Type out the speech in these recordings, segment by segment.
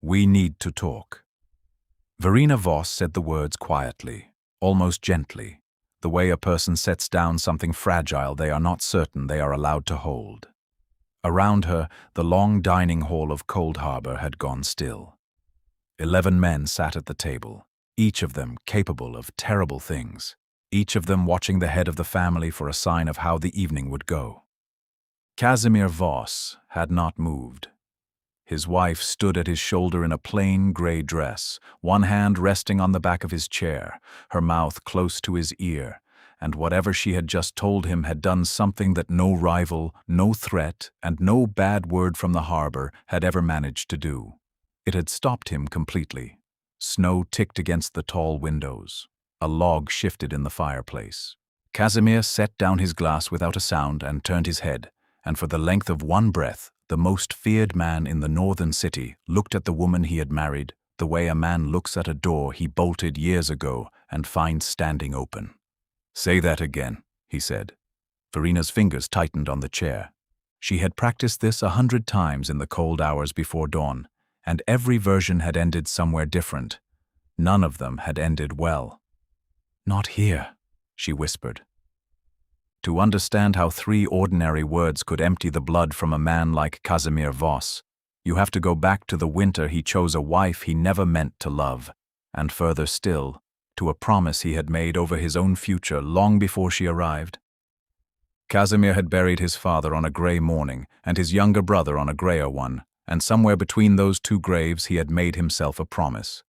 We need to talk. Verena Voss said the words quietly, almost gently, the way a person sets down something fragile they are not certain they are allowed to hold. Around her, the long dining hall of Cold Harbor had gone still. 11 men sat at the table, each of them capable of terrible things, each of them watching the head of the family for a sign of how the evening would go. Casimir Voss had not moved. His wife stood at his shoulder in a plain gray dress, one hand resting on the back of his chair, her mouth close to his ear, and whatever she had just told him had done something that no rival, no threat, and no bad word from the harbor had ever managed to do. It had stopped him completely. Snow ticked against the tall windows. A log shifted in the fireplace. Casimir set down his glass without a sound and turned his head, and for the length of one breath, the most feared man in the northern city looked at the woman he had married the way a man looks at a door he bolted years ago and finds standing open. "Say that again," he said. Verena's fingers tightened on the chair. She had practiced this 100 times in the cold hours before dawn, and every version had ended somewhere different. None of them had ended well. "Not here," she whispered. To understand how 3 ordinary words could empty the blood from a man like Casimir Voss, you have to go back to the winter he chose a wife he never meant to love, and further still, to a promise he had made over his own future long before she arrived. Casimir had buried his father on a gray morning and his younger brother on a grayer one, and somewhere between those 2 graves he had made himself a promise.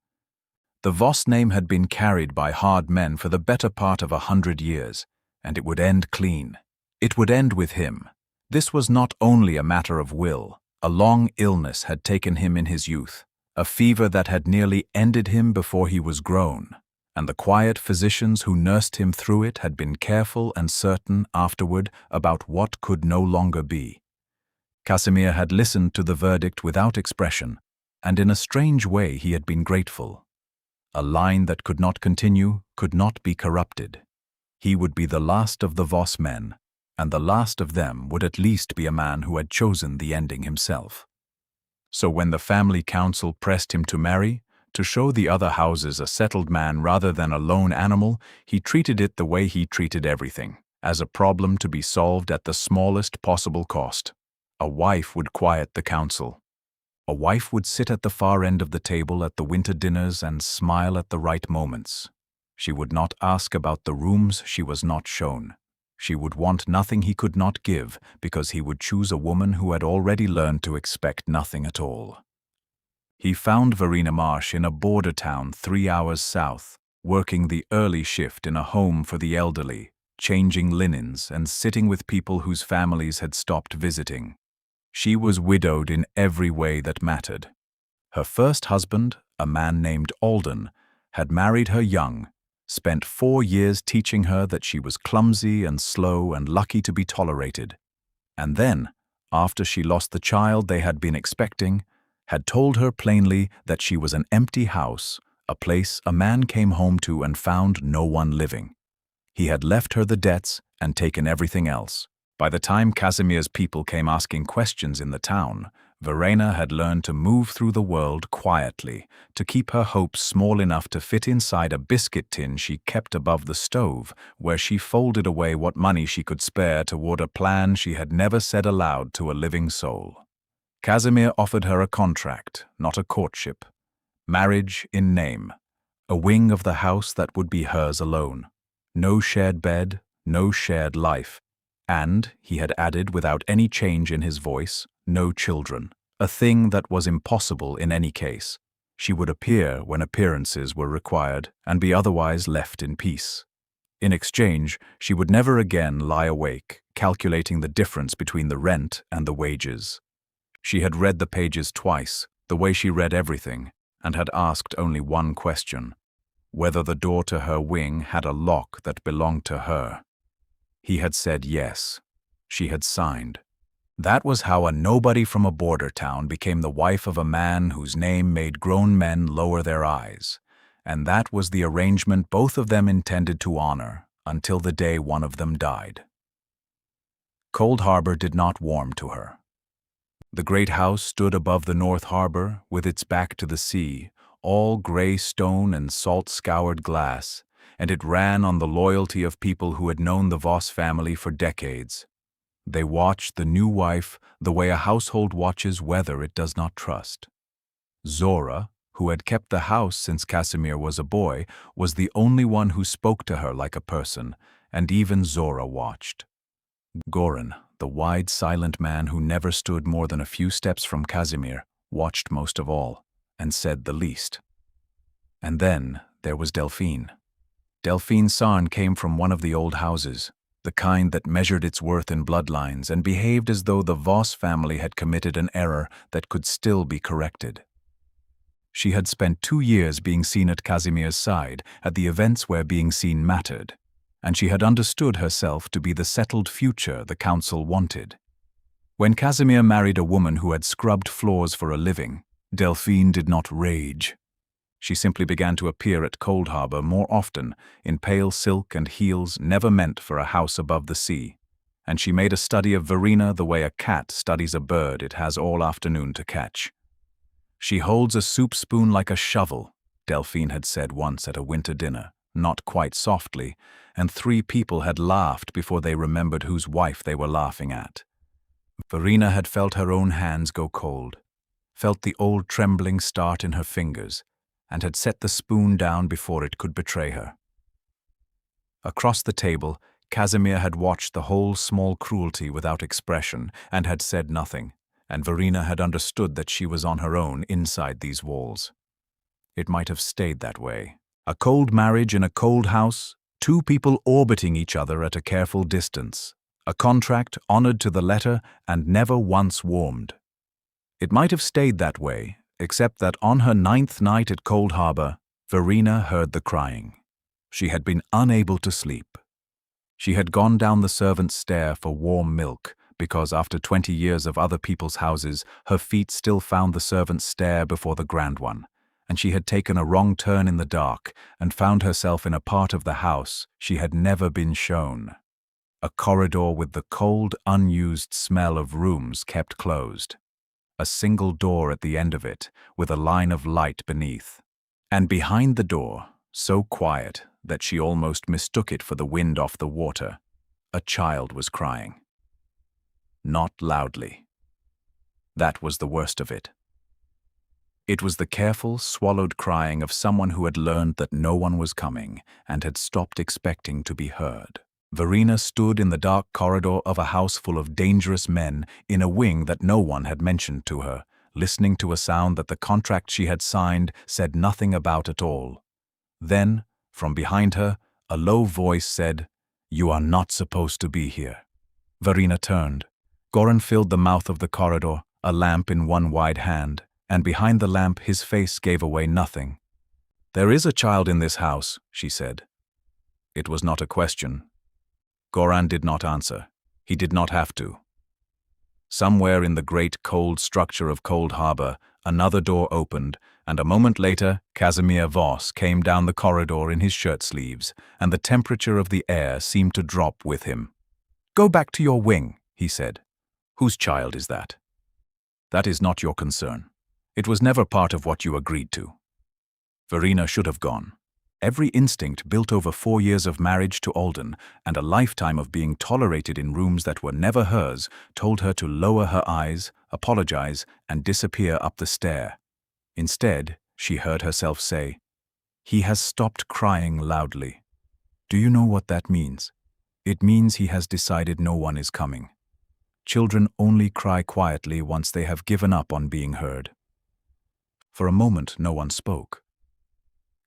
The Voss name had been carried by hard men for the better part of 100 years, and it would end clean. It would end with him. This was not only a matter of will. A long illness had taken him in his youth, a fever that had nearly ended him before he was grown, and the quiet physicians who nursed him through it had been careful and certain afterward about what could no longer be. Casimir had listened to the verdict without expression, and in a strange way he had been grateful. A line that could not continue, could not be corrupted. He would be the last of the Voss men, and the last of them would at least be a man who had chosen the ending himself. So when the family council pressed him to marry, to show the other houses a settled man rather than a lone animal, he treated it the way he treated everything, as a problem to be solved at the smallest possible cost. A wife would quiet the council. A wife would sit at the far end of the table at the winter dinners and smile at the right moments. She would not ask about the rooms she was not shown. She would want nothing he could not give, because he would choose a woman who had already learned to expect nothing at all. He found Verena Marsh in a border town 3 hours south, working the early shift in a home for the elderly, changing linens and sitting with people whose families had stopped visiting. She was widowed in every way that mattered. Her first husband, a man named Alden, had married her young, spent 4 years teaching her that she was clumsy and slow and lucky to be tolerated, and then, after she lost the child they had been expecting, had told her plainly that she was an empty house, a place a man came home to and found no one living. He had left her the debts and taken everything else. By the time Casimir's people came asking questions in the town, Verena had learned to move through the world quietly, to keep her hopes small enough to fit inside a biscuit tin she kept above the stove, where she folded away what money she could spare toward a plan she had never said aloud to a living soul. Casimir offered her a contract, not a courtship. Marriage in name. A wing of the house that would be hers alone. No shared bed, no shared life. And, he had added without any change in his voice, no children. A thing that was impossible in any case. She would appear when appearances were required and be otherwise left in peace. In exchange, she would never again lie awake, calculating the difference between the rent and the wages. She had read the pages twice, the way she read everything, and had asked only one question: whether the door to her wing had a lock that belonged to her. He had said yes. She had signed. That was how a nobody from a border town became the wife of a man whose name made grown men lower their eyes, and that was the arrangement both of them intended to honor until the day one of them died. Cold Harbor did not warm to her. The great house stood above the North Harbor, with its back to the sea, all gray stone and salt-scoured glass, and it ran on the loyalty of people who had known the Voss family for decades. They watched the new wife the way a household watches weather it does not trust. Zora, who had kept the house since Casimir was a boy, was the only one who spoke to her like a person, and even Zora watched. Goran, the wide, silent man who never stood more than a few steps from Casimir, watched most of all, and said the least. And then there was Delphine. Delphine Sarn came from one of the old houses, the kind that measured its worth in bloodlines and behaved as though the Voss family had committed an error that could still be corrected. She had spent 2 years being seen at Casimir's side, at the events where being seen mattered, and she had understood herself to be the settled future the council wanted. When Casimir married a woman who had scrubbed floors for a living, Delphine did not rage. She simply began to appear at Cold Harbor more often, in pale silk and heels never meant for a house above the sea, and she made a study of Verena the way a cat studies a bird it has all afternoon to catch. "She holds a soup spoon like a shovel," Delphine had said once at a winter dinner, not quite softly, and 3 people had laughed before they remembered whose wife they were laughing at. Verena had felt her own hands go cold, felt the old trembling start in her fingers, and had set the spoon down before it could betray her. Across the table, Casimir had watched the whole small cruelty without expression and had said nothing, and Verena had understood that she was on her own inside these walls. It might have stayed that way. A cold marriage in a cold house, 2 people orbiting each other at a careful distance, a contract honored to the letter and never once warmed. It might have stayed that way, except that on her 9th night at Cold Harbor, Verena heard the crying. She had been unable to sleep. She had gone down the servants' stair for warm milk, because after 20 years of other people's houses, her feet still found the servants' stair before the grand one, and she had taken a wrong turn in the dark and found herself in a part of the house she had never been shown. A corridor with the cold, unused smell of rooms kept closed. A single door at the end of it, with a line of light beneath. And behind the door, so quiet that she almost mistook it for the wind off the water, a child was crying. Not loudly. That was the worst of it. It was the careful, swallowed crying of someone who had learned that no one was coming and had stopped expecting to be heard. Verena stood in the dark corridor of a house full of dangerous men in a wing that no one had mentioned to her, listening to a sound that the contract she had signed said nothing about at all. Then, from behind her, a low voice said, "You are not supposed to be here." Verena turned. Goran filled the mouth of the corridor, a lamp in one wide hand, and behind the lamp his face gave away nothing. "There is a child in this house," she said. It was not a question. Goran did not answer. He did not have to. Somewhere in the great cold structure of Cold Harbor, another door opened, and a moment later Casimir Voss came down the corridor in his shirt sleeves, and the temperature of the air seemed to drop with him. "Go back to your wing," he said. "Whose child is that?" "That is not your concern. It was never part of what you agreed to." Verena should have gone. Every instinct built over 4 years of marriage to Alden and a lifetime of being tolerated in rooms that were never hers told her to lower her eyes, apologize, and disappear up the stair. Instead, she heard herself say, "He has stopped crying loudly. Do you know what that means? It means he has decided no one is coming. Children only cry quietly once they have given up on being heard." For a moment, no one spoke.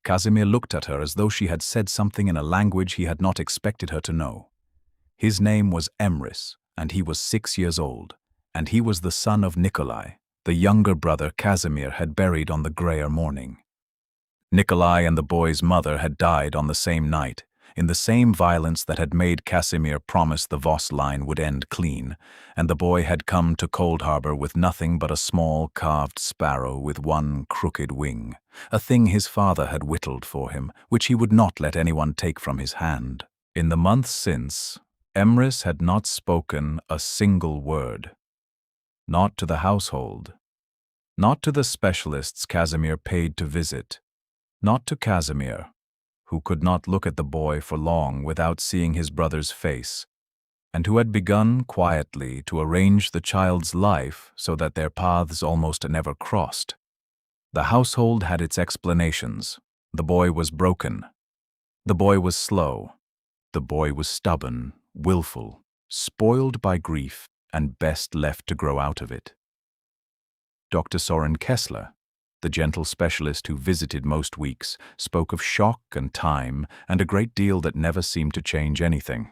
Casimir looked at her as though she had said something in a language he had not expected her to know. His name was Emrys, and he was 6 years old, and he was the son of Nikolai, the younger brother Casimir had buried on the grayer morning. Nikolai and the boy's mother had died on the same night, in the same violence that had made Casimir promise the Voss line would end clean, and the boy had come to Cold Harbor with nothing but a small carved sparrow with one crooked wing, a thing his father had whittled for him, which he would not let anyone take from his hand. In the months since, Emrys had not spoken a single word. not to the household, not to the specialists Casimir paid to visit, not to Casimir, who could not look at the boy for long without seeing his brother's face, and who had begun quietly to arrange the child's life so that their paths almost never crossed. The household had its explanations. The boy was broken. The boy was slow. The boy was stubborn, willful, spoiled by grief, and best left to grow out of it. Dr. Soren Kessler, the gentle specialist who visited most weeks, spoke of shock and time and a great deal that never seemed to change anything.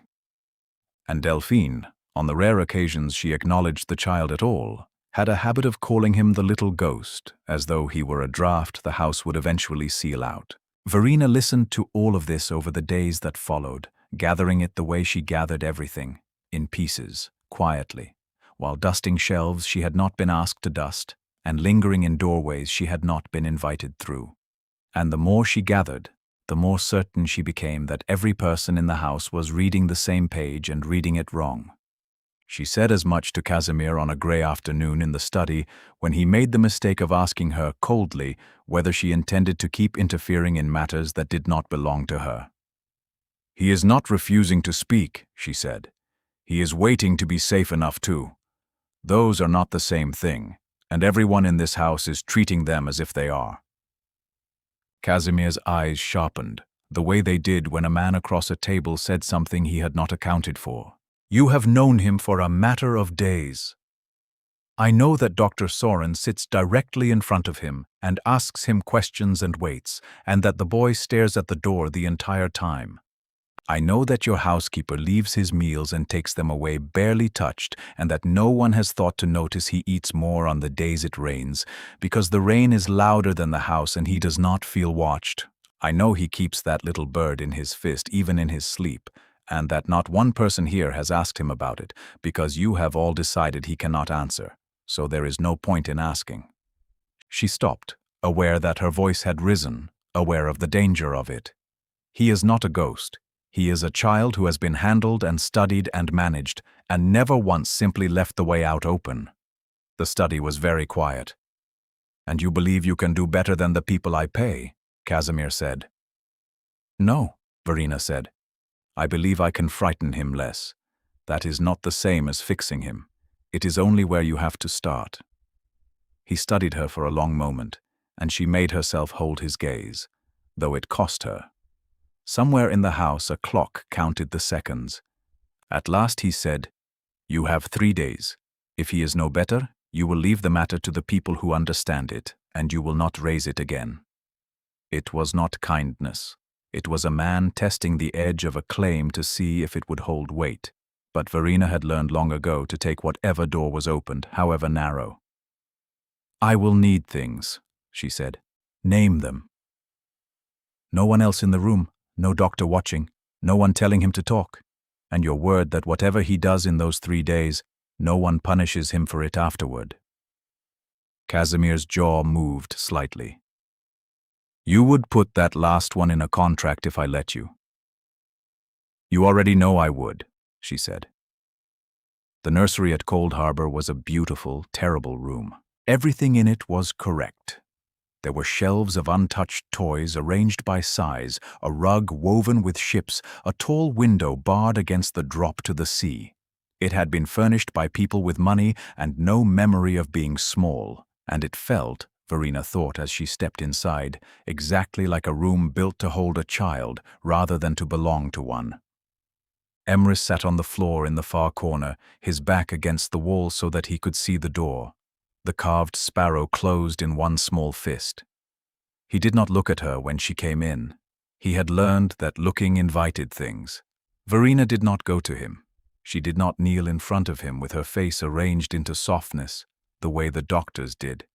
And Delphine, on the rare occasions she acknowledged the child at all, had a habit of calling him the little ghost, as though he were a draft the house would eventually seal out. Verena listened to all of this over the days that followed, gathering it the way she gathered everything, in pieces, quietly, while dusting shelves she had not been asked to dust, and lingering in doorways she had not been invited through. And the more she gathered, the more certain she became that every person in the house was reading the same page and reading it wrong. She said as much to Casimir on a grey afternoon in the study when he made the mistake of asking her coldly whether she intended to keep interfering in matters that did not belong to her. "He is not refusing to speak," she said. "He is waiting to be safe enough too. Those are not the same thing, and everyone in this house is treating them as if they are." Casimir's eyes sharpened, the way they did when a man across a table said something he had not accounted for. "You have known him for a matter of days. I know that Dr. Soren sits directly in front of him and asks him questions and waits, and that the boy stares at the door the entire time. I know that your housekeeper leaves his meals and takes them away barely touched, and that no one has thought to notice he eats more on the days it rains, because the rain is louder than the house and he does not feel watched. I know he keeps that little bird in his fist even in his sleep, and that not one person here has asked him about it, because you have all decided he cannot answer, so there is no point in asking." She stopped, aware that her voice had risen, aware of the danger of it. He is not a ghost. He is a child who has been handled and studied and managed, and never once simply left the way out open. The study was very quiet. "And you believe you can do better than the people I pay?" Casimir said. "No," Verena said. "I believe I can frighten him less. That is not the same as fixing him. It is only where you have to start." He studied her for a long moment, and she made herself hold his gaze, though it cost her. Somewhere in the house a clock counted the seconds. At last he said, "You have 3 days. If he is no better, you will leave the matter to the people who understand it, and you will not raise it again." It was not kindness. It was a man testing the edge of a claim to see if it would hold weight. But Verena had learned long ago to take whatever door was opened, however narrow. "I will need things," she said. "Name them." "No one else in the room. No doctor watching, no one telling him to talk, and your word that whatever he does in those 3 days, no one punishes him for it afterward." Casimir's jaw moved slightly. "You would put that last one in a contract if I let you." "You already know I would," she said. The nursery at Cold Harbor was a beautiful, terrible room. Everything in it was correct. There were shelves of untouched toys arranged by size, a rug woven with ships, a tall window barred against the drop to the sea. It had been furnished by people with money and no memory of being small, and it felt, Verena thought as she stepped inside, exactly like a room built to hold a child rather than to belong to one. Emrys sat on the floor in the far corner, his back against the wall so that he could see the door. The carved sparrow closed in one small fist. He did not look at her when she came in. He had learned that looking invited things. Verena did not go to him. She did not kneel in front of him with her face arranged into softness, the way the doctors did.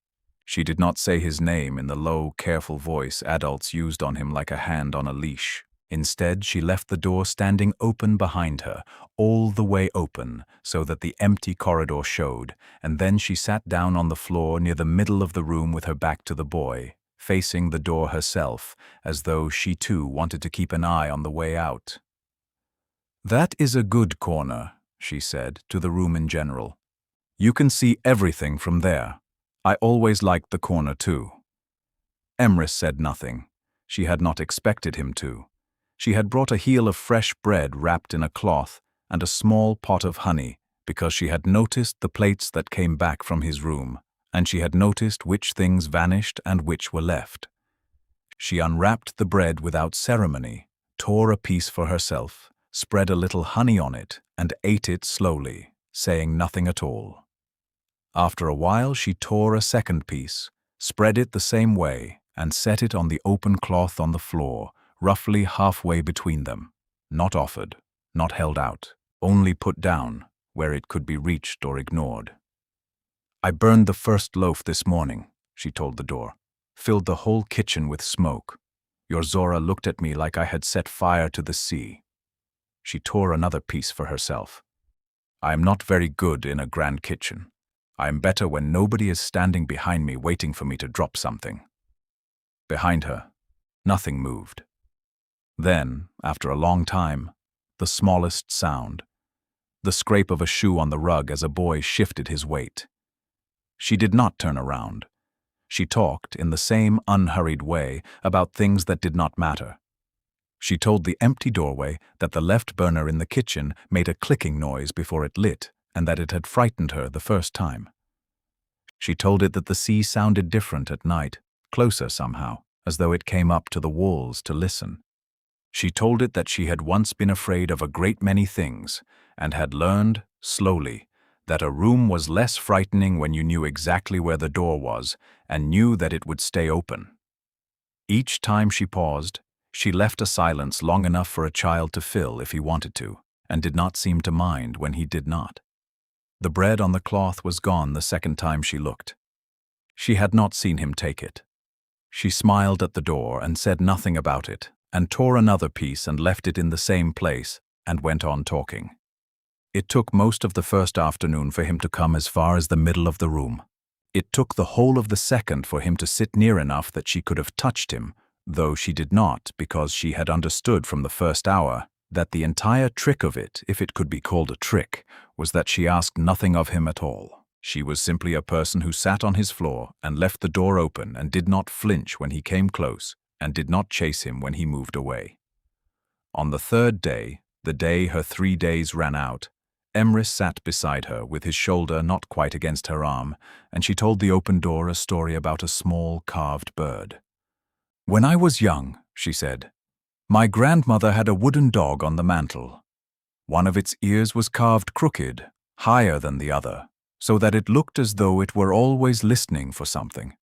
She did not say his name in the low, careful voice adults used on him like a hand on a leash. Instead, she left the door standing open behind her, all the way open, so that the empty corridor showed, and then she sat down on the floor near the middle of the room with her back to the boy, facing the door herself, as though she too wanted to keep an eye on the way out. "That is a good corner," she said, to the room in general. You can see everything from there. I always liked the corner too. Emrys said nothing. She had not expected him to. She had brought a heel of fresh bread wrapped in a cloth and a small pot of honey because she had noticed the plates that came back from his room, and she had noticed which things vanished and which were left. She unwrapped the bread without ceremony, tore a piece for herself, spread a little honey on it, and ate it slowly, saying nothing at all. After a while she tore a second piece, spread it the same way, and set it on the open cloth on the floor, roughly halfway between them. Not offered, not held out, only put down, where it could be reached or ignored. I burned the first loaf this morning, she told the door. Filled the whole kitchen with smoke. Your Zora looked at me like I had set fire to the sea. She tore another piece for herself. I am not very good in a grand kitchen. I am better when nobody is standing behind me waiting for me to drop something. Behind her, nothing moved. Then, after a long time, the smallest sound. The scrape of a shoe on the rug as a boy shifted his weight. She did not turn around. She talked, in the same unhurried way, about things that did not matter. She told the empty doorway that the left burner in the kitchen made a clicking noise before it lit, and that it had frightened her the first time. She told it that the sea sounded different at night, closer somehow, as though it came up to the walls to listen. She told it that she had once been afraid of a great many things, and had learned, slowly, that a room was less frightening when you knew exactly where the door was and knew that it would stay open. Each time she paused, she left a silence long enough for a child to fill if he wanted to, and did not seem to mind when he did not. The bread on the cloth was gone the second time she looked. She had not seen him take it. She smiled at the door and said nothing about it, and tore another piece and left it in the same place, and went on talking. It took most of the first afternoon for him to come as far as the middle of the room. It took the whole of the second for him to sit near enough that she could have touched him, though she did not, because she had understood from the first hour that the entire trick of it, if it could be called a trick, was that she asked nothing of him at all. She was simply a person who sat on his floor and left the door open and did not flinch when he came close, and did not chase him when he moved away. On the third day, the day her 3 days ran out, Emrys sat beside her with his shoulder not quite against her arm, and she told the open door a story about a small carved bird. When I was young, she said, my grandmother had a wooden dog on the mantel. One of its ears was carved crooked, higher than the other, so that it looked as though it were always listening for something.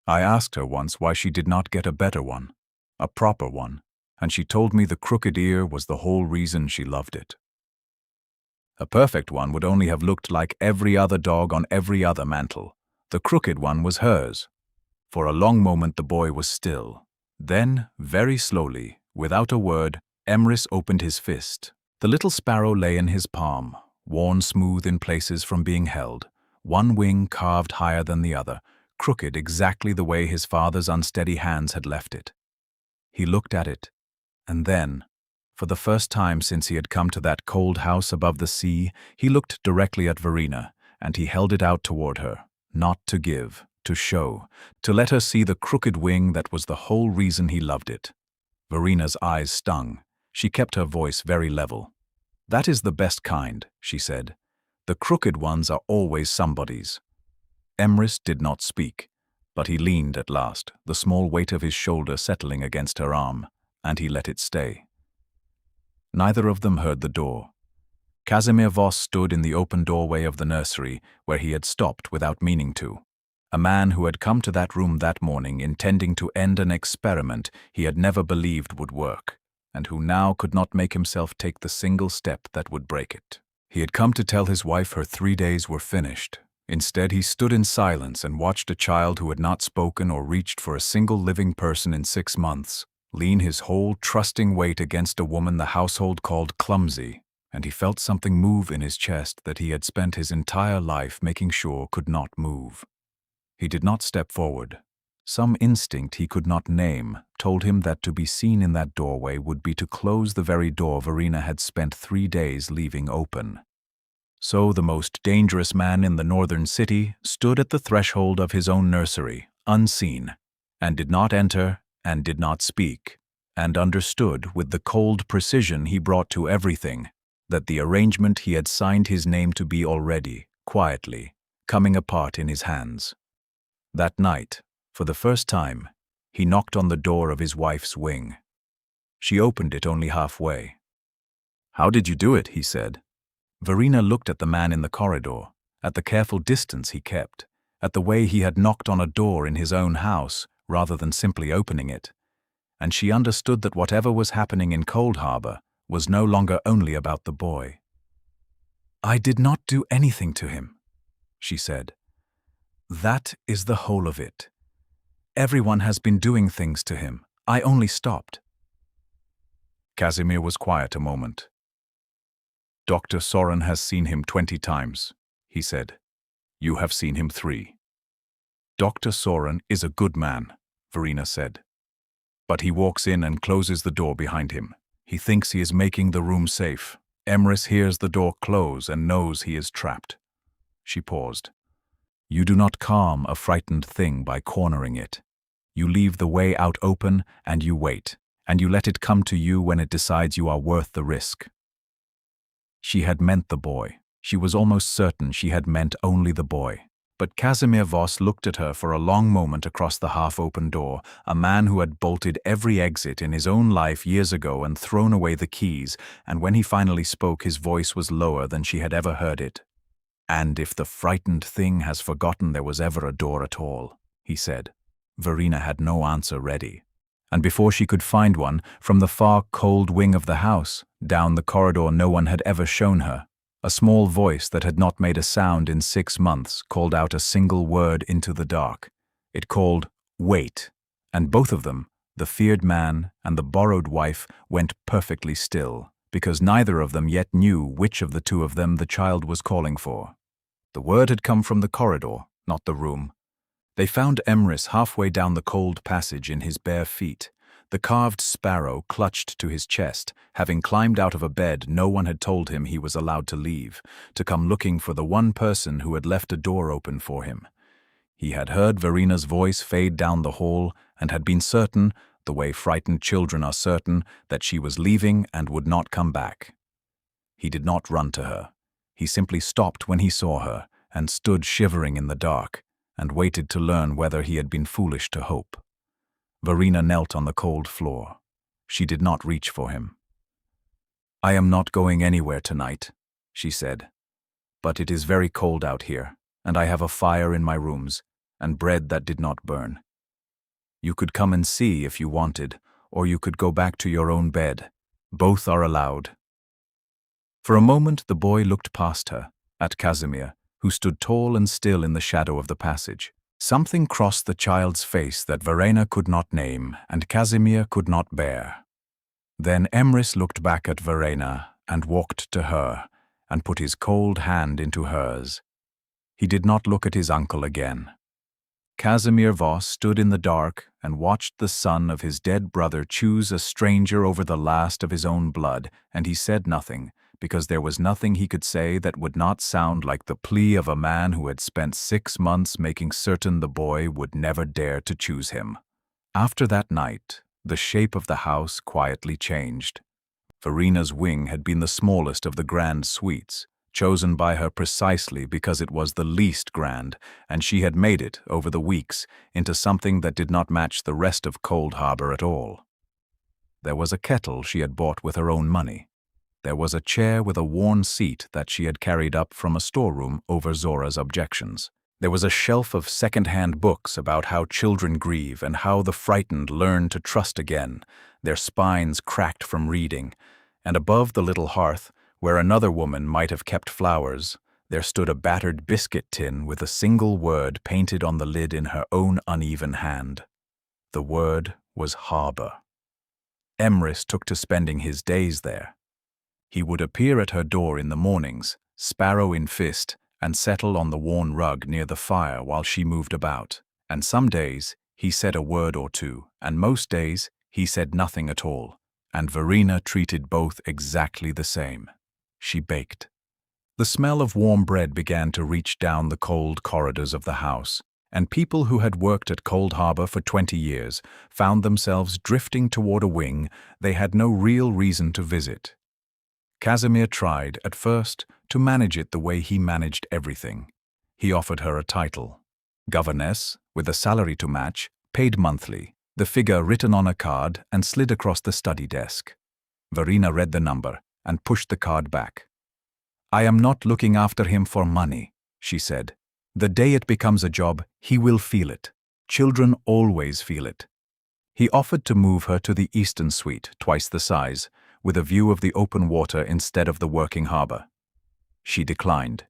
I asked her once why she did not get a better one, a proper one, and she told me the crooked ear was the whole reason she loved it. A perfect one would only have looked like every other dog on every other mantel. The crooked one was hers. For a long moment the boy was still. Then, very slowly, without a word, Emrys opened his fist. The little sparrow lay in his palm, worn smooth in places from being held, one wing carved higher than the other, crooked exactly the way his father's unsteady hands had left it. He looked at it, and then, for the first time since he had come to that cold house above the sea, he looked directly at Verena, and he held it out toward her, not to give, to show, to let her see the crooked wing that was the whole reason he loved it. Verena's eyes stung. She kept her voice very level. That is the best kind, she said. The crooked ones are always somebody's. Emrys did not speak, but he leaned at last, the small weight of his shoulder settling against her arm, and he let it stay. Neither of them heard the door. Casimir Voss stood in the open doorway of the nursery, where he had stopped without meaning to. A man who had come to that room that morning intending to end an experiment he had never believed would work, and who now could not make himself take the single step that would break it. He had come to tell his wife her 3 days were finished. Instead, he stood in silence and watched a child who had not spoken or reached for a single living person in 6 months lean his whole trusting weight against a woman the household called clumsy, and he felt something move in his chest that he had spent his entire life making sure could not move. He did not step forward. Some instinct he could not name told him that to be seen in that doorway would be to close the very door Verena had spent 3 days leaving open. So the most dangerous man in the northern city stood at the threshold of his own nursery, unseen, and did not enter and did not speak, and understood with the cold precision he brought to everything that the arrangement he had signed his name to be already, quietly, coming apart in his hands. That night, for the first time, he knocked on the door of his wife's wing. She opened it only halfway. "How did you do it?" he said. Verena looked at the man in the corridor, at the careful distance he kept, at the way he had knocked on a door in his own house rather than simply opening it, and she understood that whatever was happening in Cold Harbor was no longer only about the boy. "I did not do anything to him," she said. "That is the whole of it. Everyone has been doing things to him. I only stopped." Casimir was quiet a moment. "Dr. Soren has seen him 20 times, he said. "You have seen him 3. "Dr. Soren is a good man," Verena said. "But he walks in and closes the door behind him. He thinks he is making the room safe. Emrys hears the door close and knows he is trapped." She paused. "You do not calm a frightened thing by cornering it. You leave the way out open and you wait, and you let it come to you when it decides you are worth the risk." She had meant the boy. She was almost certain she had meant only the boy. But Casimir Voss looked at her for a long moment across the half-open door, a man who had bolted every exit in his own life years ago and thrown away the keys, and when he finally spoke his voice was lower than she had ever heard it. "And if the frightened thing has forgotten there was ever a door at all," he said. Verena had no answer ready. And before she could find one, from the far cold wing of the house, down the corridor no one had ever shown her, a small voice that had not made a sound in 6 months called out a single word into the dark. It called, "Wait," and both of them, the feared man and the borrowed wife, went perfectly still, because neither of them yet knew which of the two of them the child was calling for. The word had come from the corridor, not the room. They found Emrys halfway down the cold passage in his bare feet, the carved sparrow clutched to his chest, having climbed out of a bed no one had told him he was allowed to leave, to come looking for the one person who had left a door open for him. He had heard Verena's voice fade down the hall and had been certain, the way frightened children are certain, that she was leaving and would not come back. He did not run to her. He simply stopped when he saw her and stood shivering in the dark, and waited to learn whether he had been foolish to hope. Verena knelt on the cold floor. She did not reach for him. "I am not going anywhere tonight," she said. "But it is very cold out here, and I have a fire in my rooms, and bread that did not burn. You could come and see if you wanted, or you could go back to your own bed. Both are allowed." For a moment the boy looked past her, at Casimir, who stood tall and still in the shadow of the passage. Something crossed the child's face that Verena could not name and Casimir could not bear. Then Emrys looked back at Verena and walked to her and put his cold hand into hers. He did not look at his uncle again. Casimir Voss stood in the dark and watched the son of his dead brother choose a stranger over the last of his own blood, and he said nothing, because there was nothing he could say that would not sound like the plea of a man who had spent 6 months making certain the boy would never dare to choose him. After that night, the shape of the house quietly changed. Verena's wing had been the smallest of the grand suites, chosen by her precisely because it was the least grand, and she had made it, over the weeks, into something that did not match the rest of Cold Harbor at all. There was a kettle she had bought with her own money. There was a chair with a worn seat that she had carried up from a storeroom over Zora's objections. There was a shelf of second-hand books about how children grieve and how the frightened learn to trust again, their spines cracked from reading, and above the little hearth, where another woman might have kept flowers, there stood a battered biscuit tin with a single word painted on the lid in her own uneven hand. The word was harbor. Emrys took to spending his days there. He would appear at her door in the mornings, sparrow in fist, and settle on the worn rug near the fire while she moved about. And some days he said a word or two, and most days he said nothing at all. And Verena treated both exactly the same. She baked. The smell of warm bread began to reach down the cold corridors of the house, and people who had worked at Cold Harbor for 20 years found themselves drifting toward a wing they had no real reason to visit. Casimir tried, at first, to manage it the way he managed everything. He offered her a title. Governess, with a salary to match, paid monthly, the figure written on a card and slid across the study desk. Verena read the number and pushed the card back. "I am not looking after him for money," she said. "The day it becomes a job, he will feel it. Children always feel it." He offered to move her to the Eastern Suite, twice the size, with a view of the open water instead of the working harbor. She declined.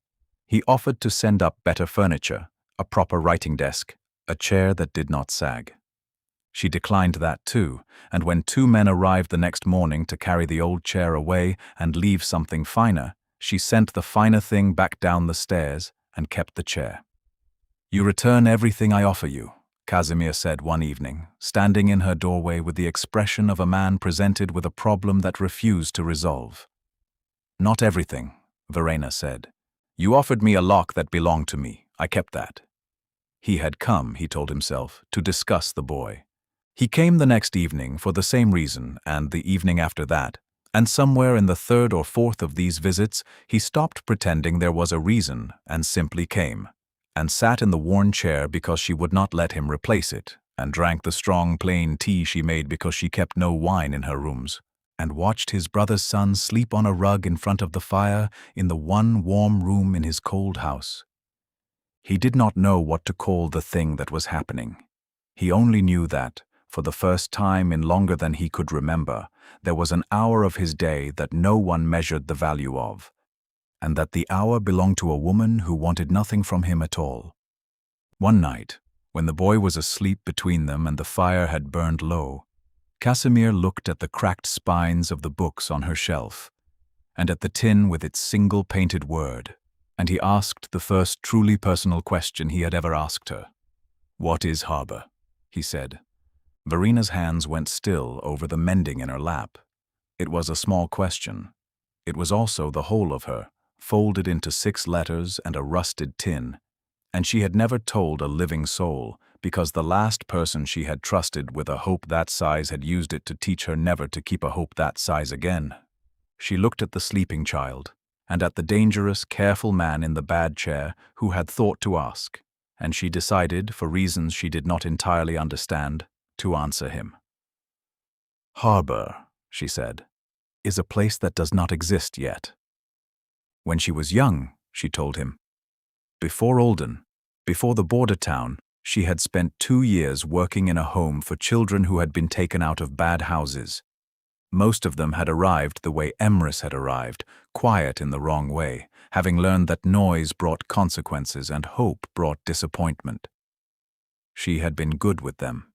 He offered to send up better furniture, a proper writing desk, a chair that did not sag. She declined that too, and when two men arrived the next morning to carry the old chair away and leave something finer, she sent the finer thing back down the stairs and kept the chair. "You return everything I offer you," Casimir said one evening, standing in her doorway with the expression of a man presented with a problem that refused to resolve. "Not everything," Verena said. "You offered me a lock that belonged to me. I kept that." He had come, he told himself, to discuss the boy. He came the next evening for the same reason, and the evening after that, and somewhere in the third or fourth of these visits, he stopped pretending there was a reason and simply came, and sat in the worn chair because she would not let him replace it, and drank the strong plain tea she made because she kept no wine in her rooms, and watched his brother's son sleep on a rug in front of the fire in the one warm room in his cold house. He did not know what to call the thing that was happening. He only knew that, for the first time in longer than he could remember, there was an hour of his day that no one measured the value of, and that the hour belonged to a woman who wanted nothing from him at all. One night, when the boy was asleep between them and the fire had burned low, Casimir looked at the cracked spines of the books on her shelf, and at the tin with its single painted word, and he asked the first truly personal question he had ever asked her. "What is harbor?" he said. Verena's hands went still over the mending in her lap. It was a small question. It was also the whole of her, folded into 6 letters and a rusted tin, and she had never told a living soul, because the last person she had trusted with a hope that size had used it to teach her never to keep a hope that size again. She looked at the sleeping child, and at the dangerous, careful man in the bad chair who had thought to ask, and she decided, for reasons she did not entirely understand, to answer him. "Harbor," she said, "is a place that does not exist yet." When she was young, she told him, before Olden, before the border town, she had spent 2 years working in a home for children who had been taken out of bad houses. Most of them had arrived the way Emrys had arrived, quiet in the wrong way, having learned that noise brought consequences and hope brought disappointment. She had been good with them.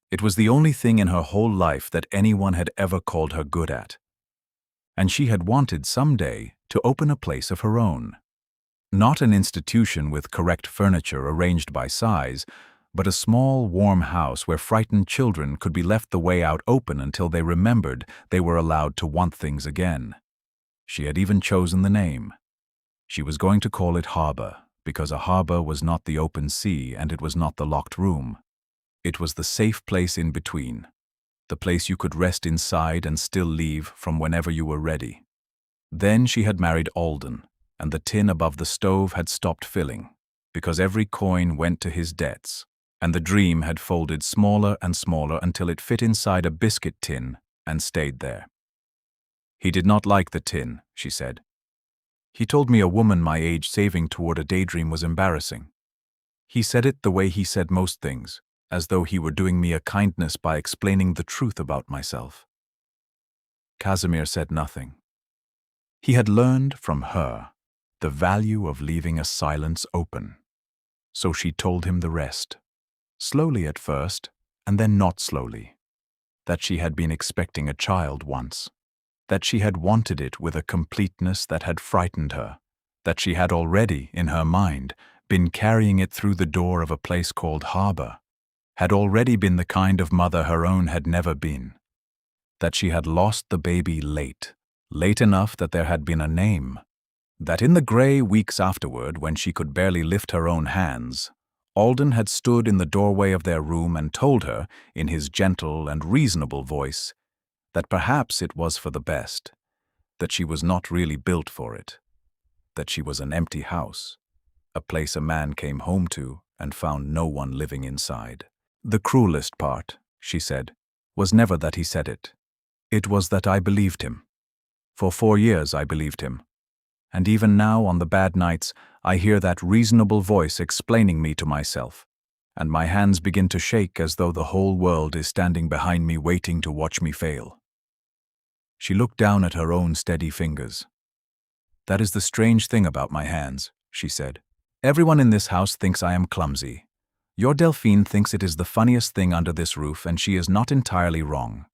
It was the only thing in her whole life that anyone had ever called her good at. And she had wanted someday to open a place of her own. Not an institution with correct furniture arranged by size, but a small, warm house where frightened children could be left the way out open until they remembered they were allowed to want things again. She had even chosen the name. She was going to call it Harbor, because a harbor was not the open sea and it was not the locked room. It was the safe place in between, the place you could rest inside and still leave from whenever you were ready. Then she had married Alden, and the tin above the stove had stopped filling, because every coin went to his debts, and the dream had folded smaller and smaller until it fit inside a biscuit tin and stayed there. "He did not like the tin," she said. "He told me a woman my age saving toward a daydream was embarrassing. He said it the way he said most things, as though he were doing me a kindness by explaining the truth about myself." Casimir said nothing. He had learned from her the value of leaving a silence open. So she told him the rest, slowly at first, and then not slowly. That she had been expecting a child once. That she had wanted it with a completeness that had frightened her. That she had already, in her mind, been carrying it through the door of a place called Harbor. Had already been the kind of mother her own had never been. That she had lost the baby late enough that there had been a name. That in the grey weeks afterward, when she could barely lift her own hands, Alden had stood in the doorway of their room and told her, in his gentle and reasonable voice, that perhaps it was for the best, that she was not really built for it, that she was an empty house, a place a man came home to and found no one living inside. The cruelest part, she said, was never that he said it. It was that I believed him. For 4 years I believed him. And even now, on the bad nights, I hear that reasonable voice explaining me to myself, and my hands begin to shake as though the whole world is standing behind me waiting to watch me fail. She looked down at her own steady fingers. That is the strange thing about my hands, she said. Everyone in this house thinks I am clumsy. Your Delphine thinks it is the funniest thing under this roof, and she is not entirely wrong.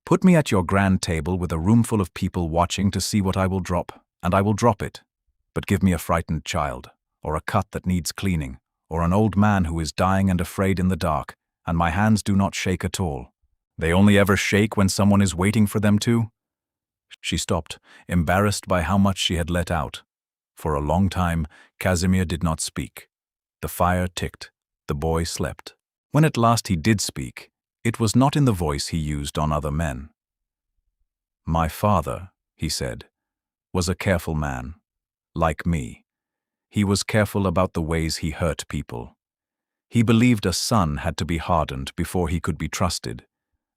Put me at your grand table with a room full of people watching to see what I will drop, and I will drop it. But give me a frightened child, or a cut that needs cleaning, or an old man who is dying and afraid in the dark, and my hands do not shake at all. They only ever shake when someone is waiting for them to. She stopped, embarrassed by how much she had let out. For a long time, Casimir did not speak. The fire ticked. The boy slept. When at last he did speak, it was not in the voice he used on other men. My father, he said, was a careful man. Like me. He was careful about the ways he hurt people. He believed a son had to be hardened before he could be trusted,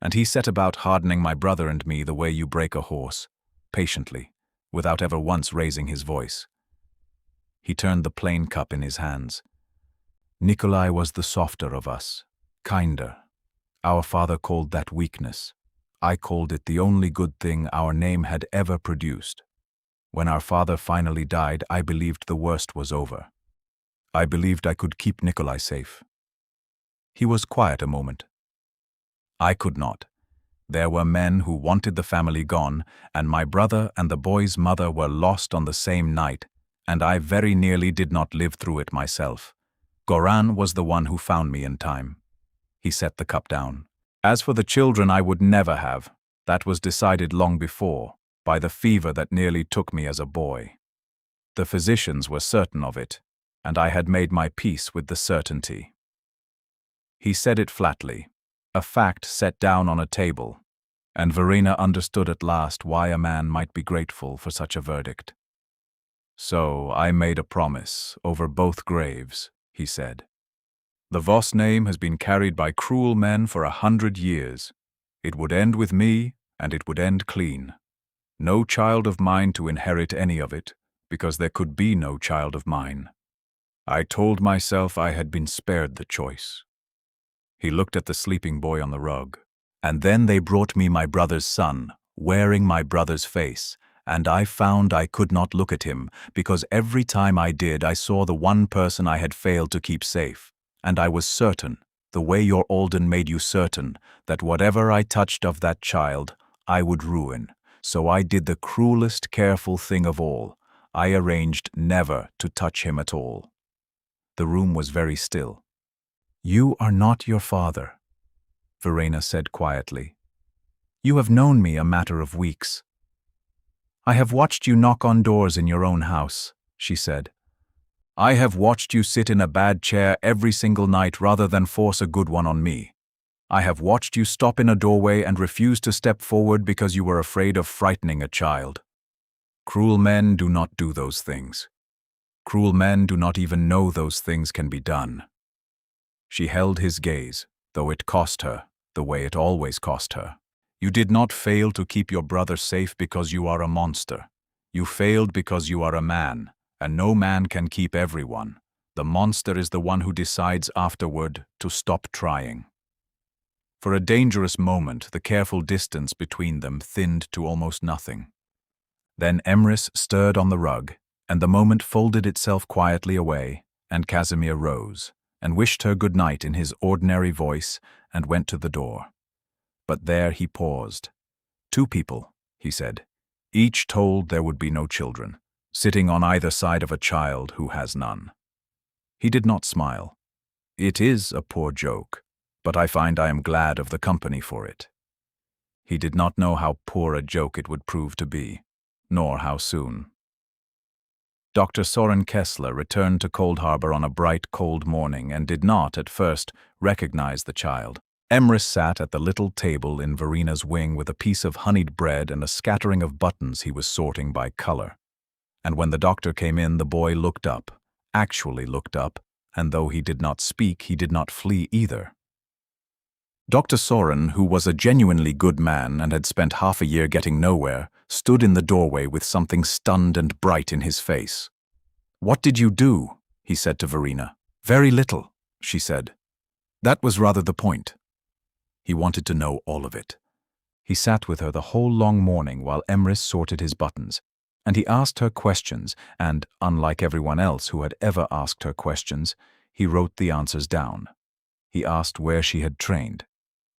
and he set about hardening my brother and me the way you break a horse, patiently, without ever once raising his voice. He turned the plain cup in his hands. Nikolai was the softer of us, kinder. Our father called that weakness. I called it the only good thing our name had ever produced. When our father finally died, I believed the worst was over. I believed I could keep Nikolai safe. He was quiet a moment. I could not. There were men who wanted the family gone, and my brother and the boy's mother were lost on the same night, and I very nearly did not live through it myself. Goran was the one who found me in time. He set the cup down. As for the children, I would never have. That was decided long before, by the fever that nearly took me as a boy. The physicians were certain of it, and I had made my peace with the certainty. He said it flatly, a fact set down on a table, and Verena understood at last why a man might be grateful for such a verdict. So I made a promise over both graves, he said. The Voss name has been carried by cruel men for 100 years. It would end with me, and it would end clean. No child of mine to inherit any of it, because there could be no child of mine. I told myself I had been spared the choice. He looked at the sleeping boy on the rug. And then they brought me my brother's son, wearing my brother's face, and I found I could not look at him, because every time I did I saw the one person I had failed to keep safe, and I was certain, the way your Alden made you certain, that whatever I touched of that child, I would ruin. So I did the cruelest, careful thing of all. I arranged never to touch him at all. The room was very still. You are not your father, Verena said quietly. You have known me a matter of weeks. I have watched you knock on doors in your own house, she said. I have watched you sit in a bad chair every single night rather than force a good one on me. I have watched you stop in a doorway and refuse to step forward because you were afraid of frightening a child. Cruel men do not do those things. Cruel men do not even know those things can be done. She held his gaze, though it cost her, the way it always cost her. You did not fail to keep your brother safe because you are a monster. You failed because you are a man, and no man can keep everyone. The monster is the one who decides afterward to stop trying. For a dangerous moment, the careful distance between them thinned to almost nothing. Then Emrys stirred on the rug, and the moment folded itself quietly away, and Casimir rose, and wished her good night in his ordinary voice, and went to the door. But there he paused. 2 people, he said, each told there would be no children, sitting on either side of a child who has none. He did not smile. It is a poor joke, but I find I am glad of the company for it. He did not know how poor a joke it would prove to be, nor how soon. Dr. Soren Kessler returned to Cold Harbor on a bright, cold morning and did not, at first, recognize the child. Emrys sat at the little table in Verina's wing with a piece of honeyed bread and a scattering of buttons he was sorting by color. And when the doctor came in, the boy looked up, actually looked up, and though he did not speak, he did not flee either. Dr. Soren, who was a genuinely good man and had spent half a year getting nowhere, stood in the doorway with something stunned and bright in his face. "What did you do?" he said to Verina. "Very little," she said. That was rather the point. He wanted to know all of it. He sat with her the whole long morning while Emrys sorted his buttons, and he asked her questions, and, unlike everyone else who had ever asked her questions, he wrote the answers down. He asked where she had trained.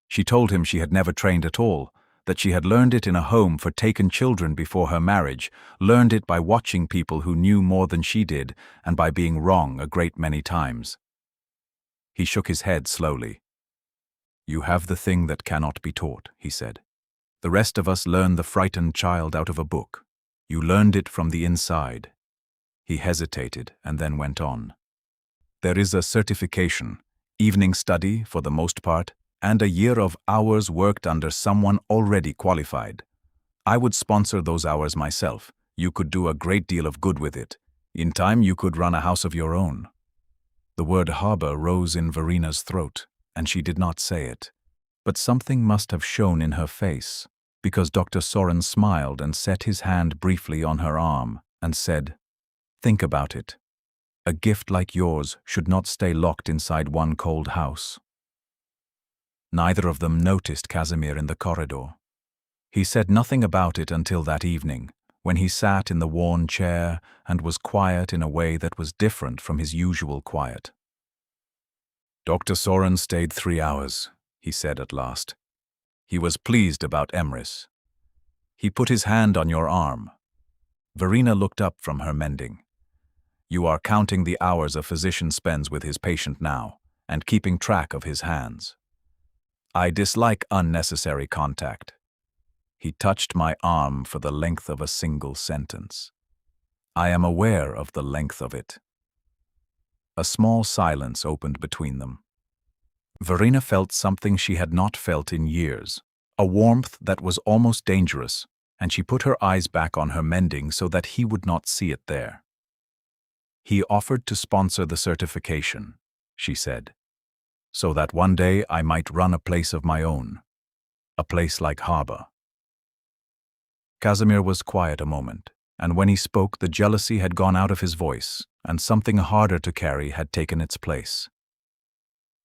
She told him she had never trained at all, that she had learned it in a home for taken children before her marriage, learned it by watching people who knew more than she did, and by being wrong a great many times. He shook his head slowly. "You have the thing that cannot be taught," he said. "The rest of us learn the frightened child out of a book. You learned it from the inside." He hesitated and then went on. "There is a certification, evening study for the most part, and a year of hours worked under someone already qualified. I would sponsor those hours myself. You could do a great deal of good with it. In time you could run a house of your own." The word harbor rose in Verina's throat, and she did not say it. But something must have shown in her face, because Dr. Soren smiled and set his hand briefly on her arm and said, "Think about it. A gift like yours should not stay locked inside one cold house." Neither of them noticed Casimir in the corridor. He said nothing about it until that evening, when he sat in the worn chair and was quiet in a way that was different from his usual quiet. "Dr. Soren stayed 3 hours, he said at last. He was pleased about Emrys. He put his hand on your arm." Verina looked up from her mending. "You are counting the hours a physician spends with his patient now, and keeping track of his hands. I dislike unnecessary contact." He touched my arm for the length of a single sentence. "I am aware of the length of it." A small silence opened between them. Verina felt something she had not felt in years, a warmth that was almost dangerous, and she put her eyes back on her mending so that he would not see it there. "He offered to sponsor the certification," she said, "so that one day I might run a place of my own, a place like Harbor." Casimir was quiet a moment, and when he spoke the jealousy had gone out of his voice, and something harder to carry had taken its place.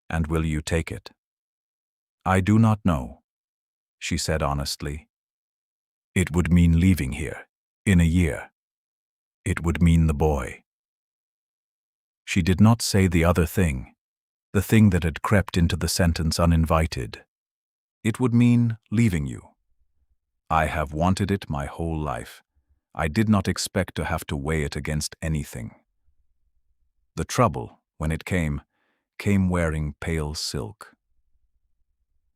"And will you take it?" "I do not know," she said honestly. "It would mean leaving here, in a year. It would mean the boy." She did not say the other thing, the thing that had crept into the sentence uninvited. "It would mean leaving you. I have wanted it my whole life. I did not expect to have to weigh it against anything." The trouble, when it came wearing pale silk.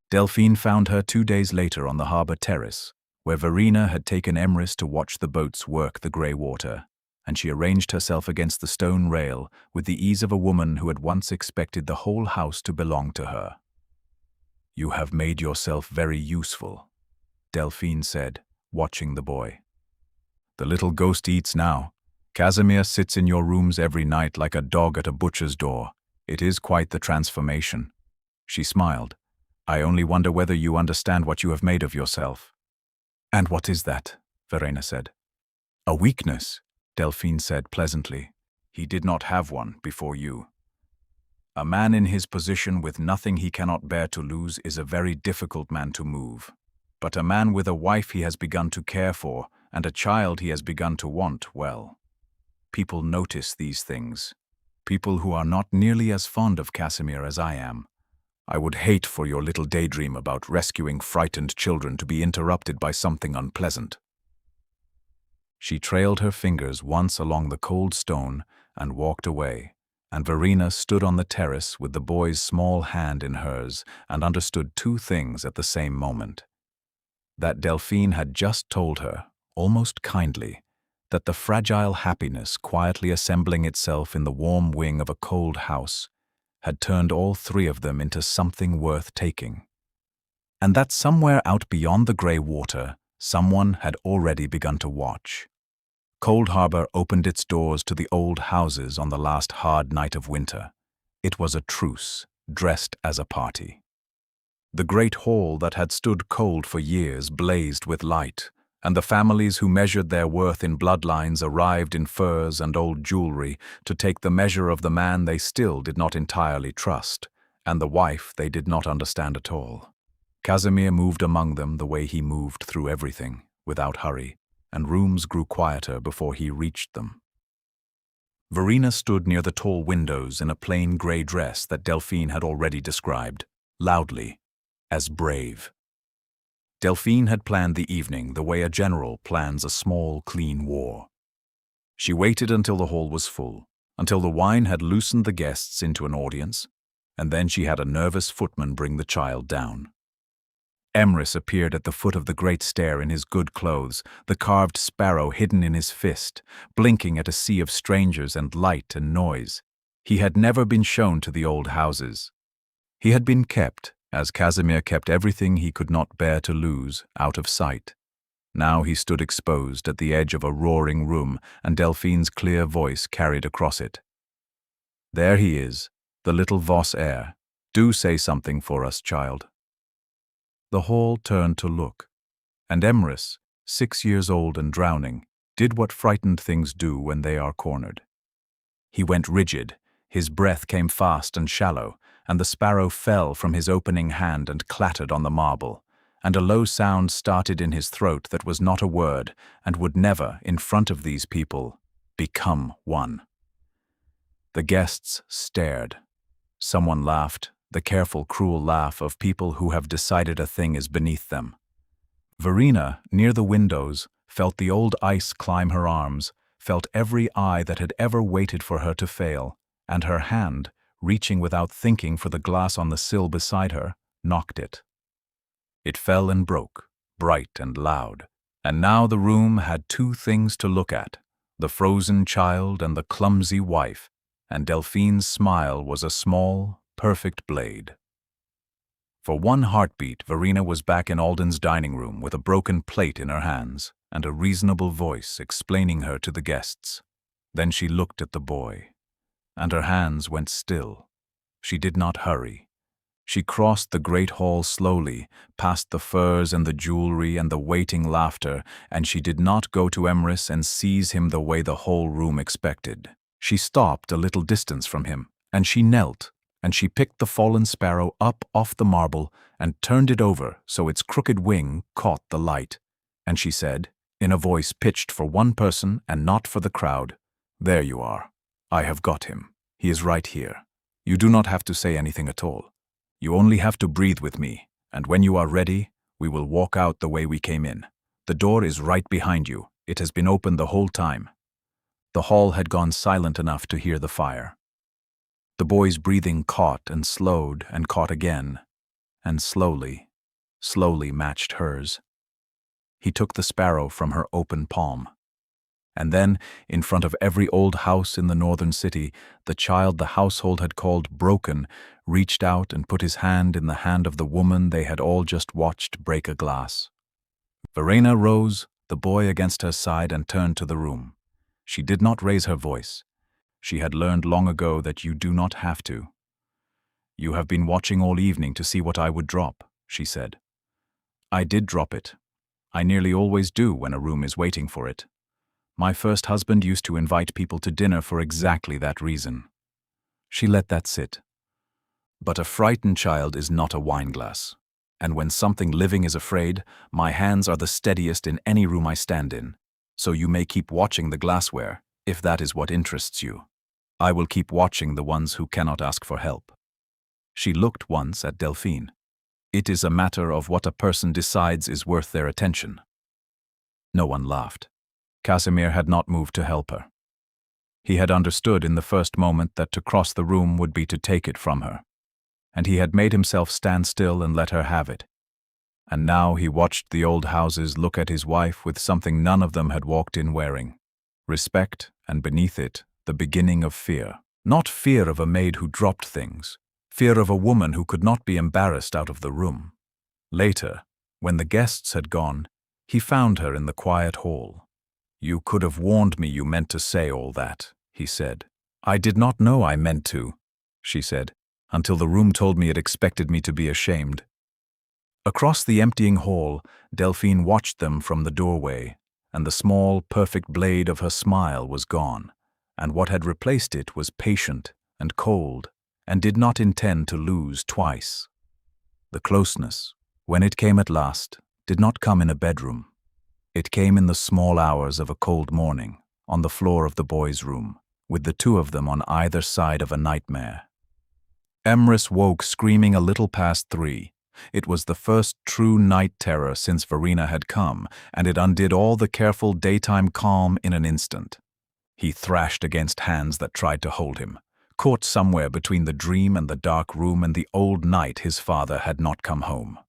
Delphine found her 2 days later on the harbor terrace, where Verina had taken Emrys to watch the boats work the grey water, and she arranged herself against the stone rail with the ease of a woman who had once expected the whole house to belong to her. "You have made yourself very useful," Delphine said, watching the boy. "The little ghost eats now. Casimir sits in your rooms every night like a dog at a butcher's door. It is quite the transformation." She smiled. "I only wonder whether you understand what you have made of yourself." "And what is that?" Verena said. "A weakness," Delphine said pleasantly. "He did not have one before you. A man in his position with nothing he cannot bear to lose is a very difficult man to move. But a man with a wife he has begun to care for and a child he has begun to want, well, people notice these things. People who are not nearly as fond of Casimir as I am. I would hate for your little daydream about rescuing frightened children to be interrupted by something unpleasant." She trailed her fingers once along the cold stone and walked away, and Verena stood on the terrace with the boy's small hand in hers and understood 2 things at the same moment. That Delphine had just told her, almost kindly, that the fragile happiness quietly assembling itself in the warm wing of a cold house had turned all three of them into something worth taking. And that somewhere out beyond the grey water, someone had already begun to watch. Cold Harbor opened its doors to the old houses on the last hard night of winter. It was a truce, dressed as a party. The great hall that had stood cold for years blazed with light, and the families who measured their worth in bloodlines arrived in furs and old jewelry to take the measure of the man they still did not entirely trust, and the wife they did not understand at all. Casimir moved among them the way he moved through everything, without hurry, and rooms grew quieter before he reached them. Verena stood near the tall windows in a plain grey dress that Delphine had already described, loudly, as brave. Delphine had planned the evening the way a general plans a small, clean war. She waited until the hall was full, until the wine had loosened the guests into an audience, and then she had a nervous footman bring the child down. Emrys appeared at the foot of the great stair in his good clothes, the carved sparrow hidden in his fist, blinking at a sea of strangers and light and noise. He had never been shown to the old houses. He had been kept, as Casimir kept everything he could not bear to lose, out of sight. Now he stood exposed at the edge of a roaring room, and Delphine's clear voice carried across it. "There he is, the little Voss heir. Do say something for us, child." The hall turned to look, and Emrys, 6 years old and drowning, did what frightened things do when they are cornered. He went rigid, his breath came fast and shallow, and the sparrow fell from his opening hand and clattered on the marble, and a low sound started in his throat that was not a word and would never, in front of these people, become one. The guests stared. Someone laughed, the careful, cruel laugh of people who have decided a thing is beneath them. Verena, near the windows, felt the old ice climb her arms, felt every eye that had ever waited for her to fail, and her hand, reaching without thinking for the glass on the sill beside her, knocked it. It fell and broke, bright and loud, and now the room had two things to look at, the frozen child and the clumsy wife, and Delphine's smile was a small, perfect blade. For one heartbeat, Verena was back in Alden's dining room with a broken plate in her hands and a reasonable voice explaining her to the guests. Then she looked at the boy, and her hands went still. She did not hurry. She crossed the great hall slowly, past the furs and the jewelry and the waiting laughter, and she did not go to Emrys and seize him the way the whole room expected. She stopped a little distance from him, and she knelt, and she picked the fallen sparrow up off the marble and turned it over so its crooked wing caught the light. And she said, in a voice pitched for one person and not for the crowd, "There you are. I have got him. He is right here. You do not have to say anything at all. You only have to breathe with me, and when you are ready, we will walk out the way we came in. The door is right behind you. It has been open the whole time." The hall had gone silent enough to hear the fire. The boy's breathing caught and slowed and caught again, and slowly, slowly matched hers. He took the sparrow from her open palm. And then, in front of every old house in the northern city, the child the household had called broken reached out and put his hand in the hand of the woman they had all just watched break a glass. Verena rose, the boy against her side, and turned to the room. She did not raise her voice. She had learned long ago that you do not have to. "You have been watching all evening to see what I would drop," she said. "I did drop it. I nearly always do when a room is waiting for it. My first husband used to invite people to dinner for exactly that reason." She let that sit. "But a frightened child is not a wineglass. And when something living is afraid, my hands are the steadiest in any room I stand in. So you may keep watching the glassware, if that is what interests you. I will keep watching the ones who cannot ask for help." She looked once at Delphine. "It is a matter of what a person decides is worth their attention." No one laughed. Casimir had not moved to help her. He had understood in the first moment that to cross the room would be to take it from her, and he had made himself stand still and let her have it. And now he watched the old houses look at his wife with something none of them had walked in wearing. Respect, and beneath it, the beginning of fear. Not fear of a maid who dropped things, fear of a woman who could not be embarrassed out of the room. Later, when the guests had gone, he found her in the quiet hall. "You could have warned me you meant to say all that," he said. "I did not know I meant to," she said, "until the room told me it expected me to be ashamed." Across the emptying hall, Delphine watched them from the doorway, and the small, perfect blade of her smile was gone, and what had replaced it was patient and cold, and did not intend to lose twice. The closeness, when it came at last, did not come in a bedroom. It came in the small hours of a cold morning, on the floor of the boys' room, with the two of them on either side of a nightmare. Emrys woke screaming a little past 3. It was the first true night terror since Verena had come, and it undid all the careful daytime calm in an instant. He thrashed against hands that tried to hold him, caught somewhere between the dream and the dark room and the old night his father had not come home.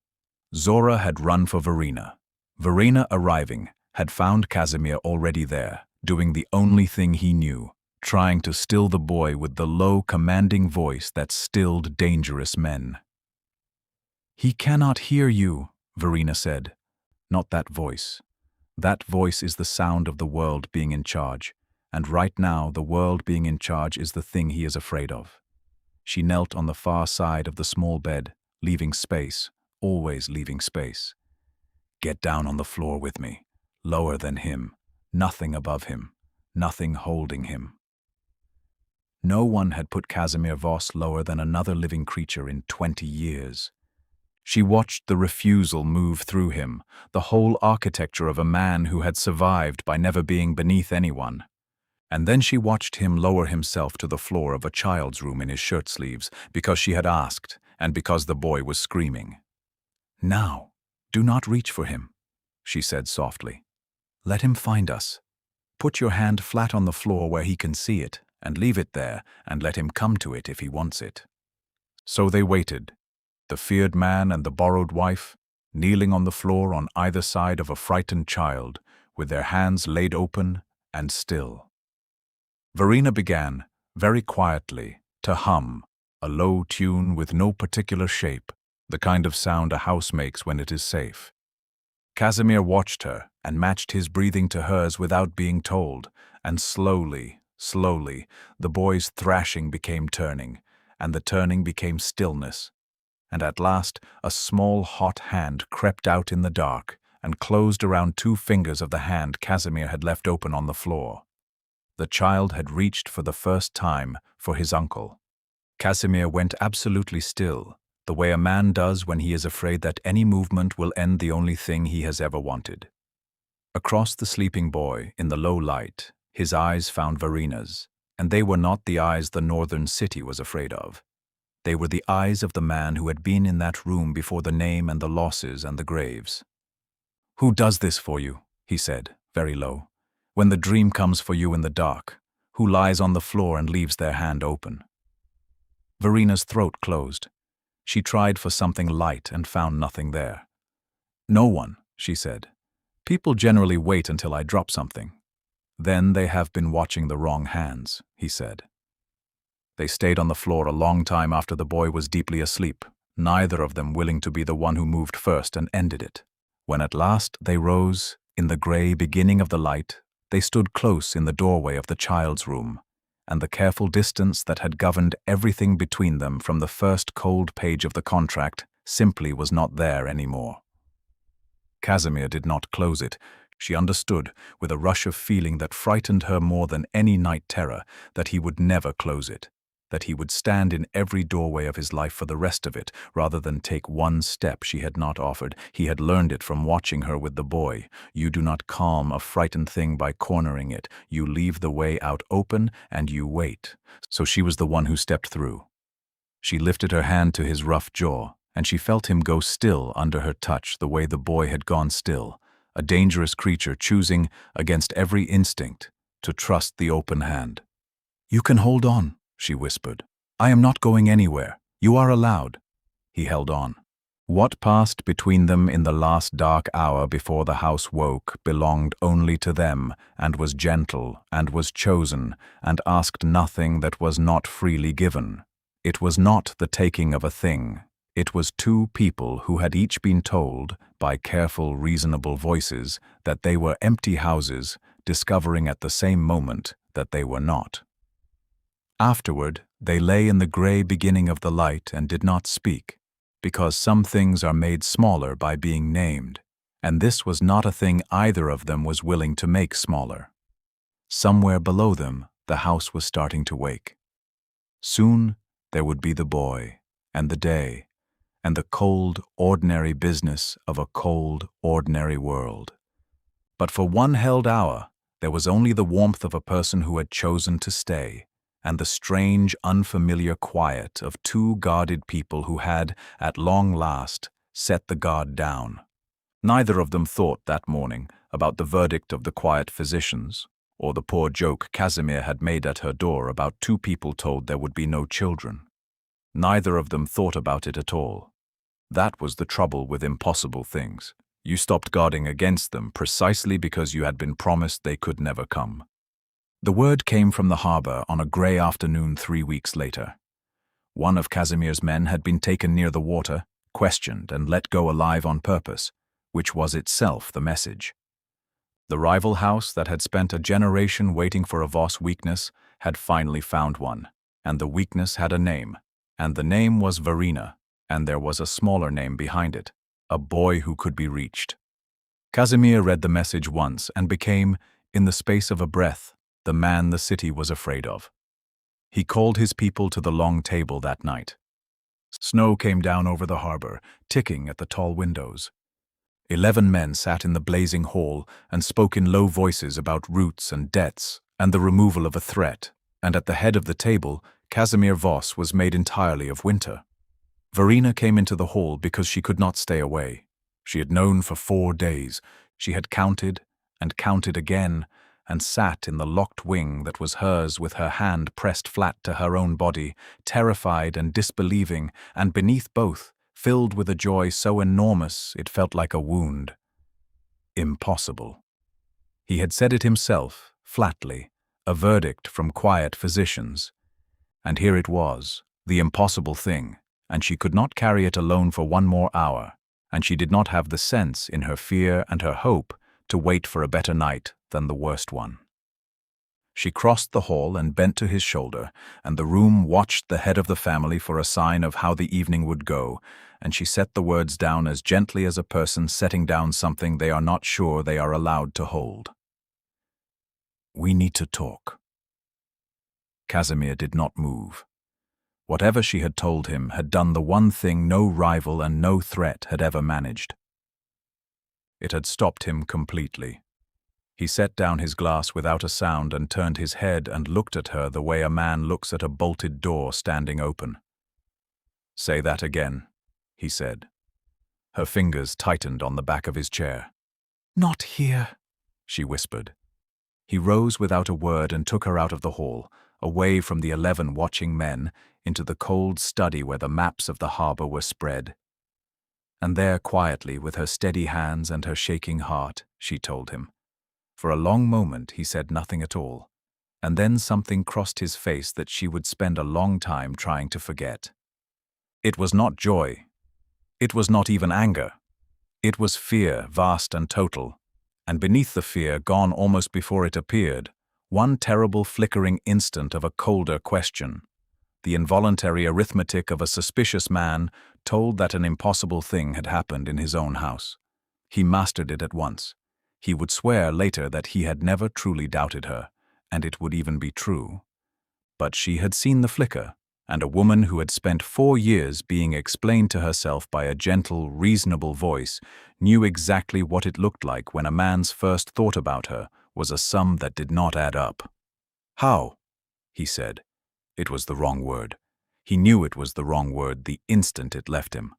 Zora had run for Verena. Verena, arriving, had found Casimir already there, doing the only thing he knew, trying to still the boy with the low, commanding voice that stilled dangerous men. "He cannot hear you," Verena said. "Not that voice. That voice is the sound of the world being in charge, and right now the world being in charge is the thing he is afraid of." She knelt on the far side of the small bed, leaving space, always leaving space. "Get down on the floor with me, lower than him, nothing above him, nothing holding him." No one had put Casimir Voss lower than another living creature in 20 years. She watched the refusal move through him, the whole architecture of a man who had survived by never being beneath anyone. And then she watched him lower himself to the floor of a child's room in his shirt sleeves, because she had asked, and because the boy was screaming. "Now, do not reach for him," she said softly. "Let him find us. Put your hand flat on the floor where he can see it, and leave it there, and let him come to it if he wants it." So they waited, the feared man and the borrowed wife, kneeling on the floor on either side of a frightened child, with their hands laid open and still. Verena began, very quietly, to hum, a low tune with no particular shape, the kind of sound a house makes when it is safe. Casimir watched her and matched his breathing to hers without being told, and slowly, slowly, the boy's thrashing became turning, and the turning became stillness. And at last a small hot hand crept out in the dark and closed around 2 fingers of the hand Casimir had left open on the floor. The child had reached for the first time for his uncle. Casimir went absolutely still, the way a man does when he is afraid that any movement will end the only thing he has ever wanted. Across the sleeping boy, in the low light, his eyes found Verena's, and they were not the eyes the northern city was afraid of. They were the eyes of the man who had been in that room before the name and the losses and the graves. "Who does this for you?" he said, very low. "When the dream comes for you in the dark, who lies on the floor and leaves their hand open?" Verena's throat closed. She tried for something light and found nothing there. "No one," she said. "People generally wait until I drop something." "Then they have been watching the wrong hands," he said. They stayed on the floor a long time after the boy was deeply asleep, neither of them willing to be the one who moved first and ended it. When at last they rose, in the gray beginning of the light, they stood close in the doorway of the child's room, and the careful distance that had governed everything between them from the first cold page of the contract simply was not there anymore. Casimir did not close it. She understood, with a rush of feeling that frightened her more than any night terror, that he would never close it, that he would stand in every doorway of his life for the rest of it, rather than take one step she had not offered. He had learned it from watching her with the boy. You do not calm a frightened thing by cornering it. You leave the way out open and you wait. So she was the one who stepped through. She lifted her hand to his rough jaw, and she felt him go still under her touch the way the boy had gone still, a dangerous creature choosing, against every instinct, to trust the open hand. "You can hold on," she whispered. "I am not going anywhere. You are allowed." He held on. What passed between them in the last dark hour before the house woke belonged only to them, and was gentle, and was chosen, and asked nothing that was not freely given. It was not the taking of a thing. It was two people who had each been told, by careful, reasonable voices, that they were empty houses, discovering at the same moment that they were not. Afterward, they lay in the grey beginning of the light and did not speak, because some things are made smaller by being named, and this was not a thing either of them was willing to make smaller. Somewhere below them, the house was starting to wake. Soon, there would be the boy, and the day, and the cold, ordinary business of a cold, ordinary world. But for one held hour, there was only the warmth of a person who had chosen to stay, and the strange, unfamiliar quiet of two guarded people who had, at long last, set the guard down. Neither of them thought that morning about the verdict of the quiet physicians, or the poor joke Casimir had made at her door about two people told there would be no children. Neither of them thought about it at all. That was the trouble with impossible things. You stopped guarding against them precisely because you had been promised they could never come. The word came from the harbor on a grey afternoon 3 weeks later. One of Casimir's men had been taken near the water, questioned, and let go alive on purpose, which was itself the message. The rival house that had spent a generation waiting for a Voss weakness had finally found one, and the weakness had a name, and the name was Verena, and there was a smaller name behind it, a boy who could be reached. Casimir read the message once and became, in the space of a breath, the man the city was afraid of. He called his people to the long table that night. Snow came down over the harbor, ticking at the tall windows. 11 men sat in the blazing hall and spoke in low voices about roots and debts and the removal of a threat, and at the head of the table, Casimir Voss was made entirely of winter. Verena came into the hall because she could not stay away. She had known for 4 days. She had counted and counted again, and sat in the locked wing that was hers with her hand pressed flat to her own body, terrified and disbelieving, and beneath both, filled with a joy so enormous it felt like a wound. Impossible. He had said it himself, flatly, a verdict from quiet physicians. And here it was, the impossible thing, and she could not carry it alone for 1 more hour, and she did not have the sense, in her fear and her hope, to wait for a better night than the worst one. She crossed the hall and bent to his shoulder, and the room watched the head of the family for a sign of how the evening would go, and she set the words down as gently as a person setting down something they are not sure they are allowed to hold. "We need to talk." Casimir did not move. Whatever she had told him had done the one thing no rival and no threat had ever managed. It had stopped him completely. He set down his glass without a sound and turned his head and looked at her the way a man looks at a bolted door standing open. "Say that again," he said. Her fingers tightened on the back of his chair. "Not here," she whispered. He rose without a word and took her out of the hall, away from the 11 watching men, into the cold study where the maps of the harbor were spread. And there quietly, with her steady hands and her shaking heart, she told him. For a long moment he said nothing at all, and then something crossed his face that she would spend a long time trying to forget. It was not joy. It was not even anger. It was fear, vast and total, and beneath the fear, gone almost before it appeared, one terrible flickering instant of a colder question. The involuntary arithmetic of a suspicious man told that an impossible thing had happened in his own house. He mastered it at once. He would swear later that he had never truly doubted her, and it would even be true. But she had seen the flicker, and a woman who had spent 4 years being explained to herself by a gentle, reasonable voice knew exactly what it looked like when a man's first thought about her was a sum that did not add up. "How?" he said. It was the wrong word. He knew it was the wrong word the instant it left him.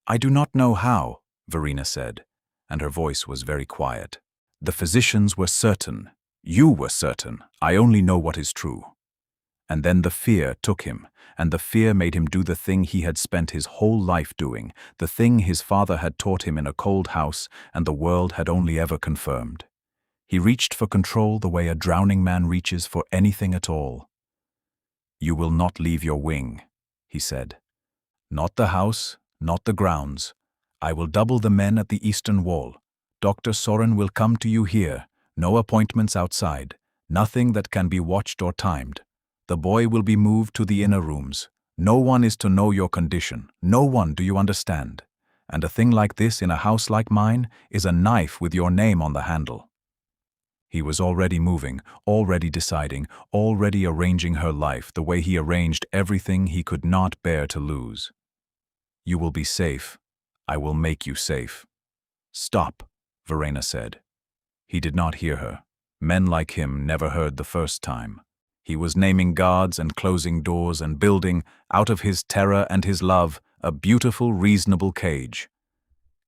"I do not know how," Verena said, and her voice was very quiet. "The physicians were certain. You were certain. I only know what is true." And then the fear took him, and the fear made him do the thing he had spent his whole life doing, the thing his father had taught him in a cold house and the world had only ever confirmed. He reached for control the way a drowning man reaches for anything at all. "You will not leave your wing," he said. "Not the house, not the grounds. I will double the men at the eastern wall. Dr. Soren will come to you here, no appointments outside, nothing that can be watched or timed. The boy will be moved to the inner rooms. No one is to know your condition. No one, do you understand? And a thing like this in a house like mine is a knife with your name on the handle." He was already moving, already deciding, already arranging her life the way he arranged everything he could not bear to lose. "You will be safe. I will make you safe." "Stop," Verena said. He did not hear her. Men like him never heard the first time. He was naming guards and closing doors and building, out of his terror and his love, a beautiful, reasonable cage.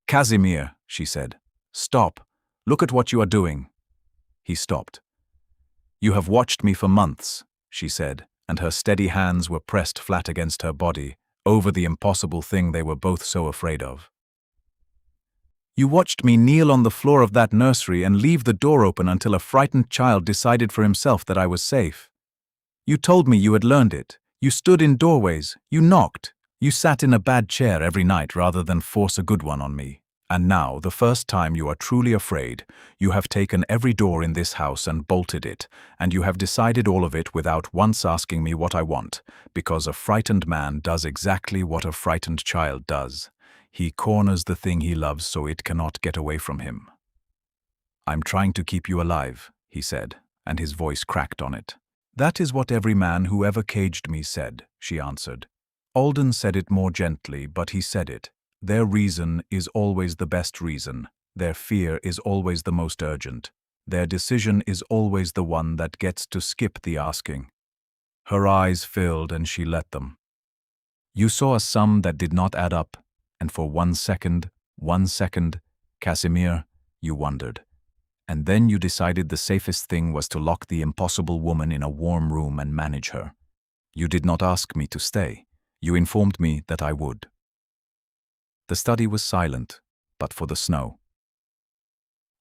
"Casimir," she said, "stop. Look at what you are doing." He stopped. "You have watched me for months," she said, and her steady hands were pressed flat against her body, over the impossible thing they were both so afraid of. "You watched me kneel on the floor of that nursery and leave the door open until a frightened child decided for himself that I was safe. You told me you had learned it. You stood in doorways. You knocked. You sat in a bad chair every night rather than force a good one on me. And now, the first time you are truly afraid, you have taken every door in this house and bolted it, and you have decided all of it without once asking me what I want, because a frightened man does exactly what a frightened child does. He corners the thing he loves so it cannot get away from him." "I'm trying to keep you alive," he said, and his voice cracked on it. "That is what every man who ever caged me said," she answered. "Alden said it more gently, but he said it. Their reason is always the best reason. Their fear is always the most urgent. Their decision is always the one that gets to skip the asking." Her eyes filled and she let them. "You saw a sum that did not add up, and for 1 second, Casimir, you wondered. And then you decided the safest thing was to lock the impossible woman in a warm room and manage her. You did not ask me to stay. You informed me that I would." The study was silent, but for the snow.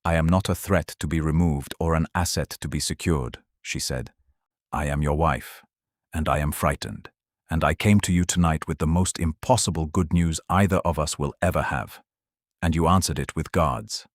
"I am not a threat to be removed or an asset to be secured," she said. "I am your wife, and I am frightened, and I came to you tonight with the most impossible good news either of us will ever have. And you answered it with guards."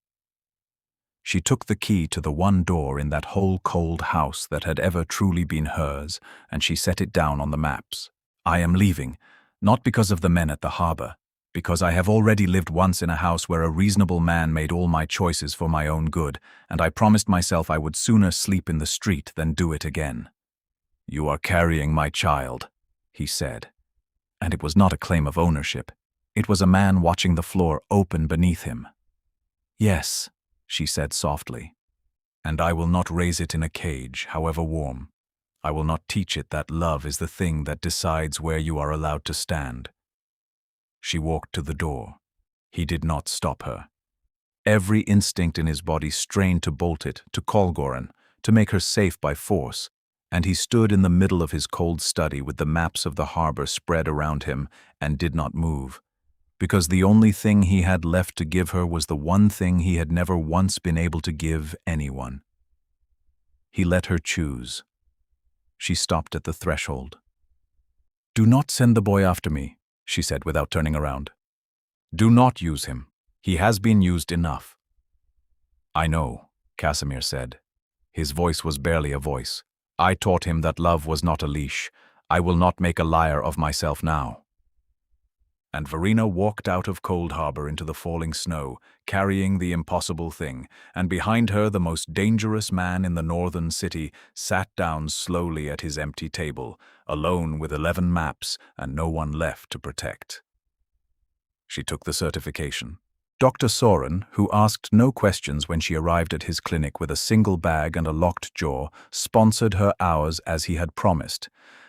She took the key to the one door in that whole cold house that had ever truly been hers, and she set it down on the maps. "I am leaving, not because of the men at the harbor, because I have already lived once in a house where a reasonable man made all my choices for my own good, and I promised myself I would sooner sleep in the street than do it again." "You are carrying my child," he said. And it was not a claim of ownership. It was a man watching the floor open beneath him. "Yes," she said softly, "and I will not raise it in a cage, however warm. I will not teach it that love is the thing that decides where you are allowed to stand." She walked to the door. He did not stop her. Every instinct in his body strained to bolt it, to call Goran, to make her safe by force, and he stood in the middle of his cold study with the maps of the harbor spread around him and did not move, because the only thing he had left to give her was the one thing he had never once been able to give anyone. He let her choose. She stopped at the threshold. "Do not send the boy after me," she said without turning around. "Do not use him. He has been used enough." "I know," Casimir said. His voice was barely a voice. "I taught him that love was not a leash. I will not make a liar of myself now." And Verena walked out of Cold Harbor into the falling snow, carrying the impossible thing, and behind her the most dangerous man in the northern city sat down slowly at his empty table, alone with 11 maps and no one left to protect. She took the certification. Dr. Soren, who asked no questions when she arrived at his clinic with a single bag and a locked jaw, sponsored her hours as he had promised,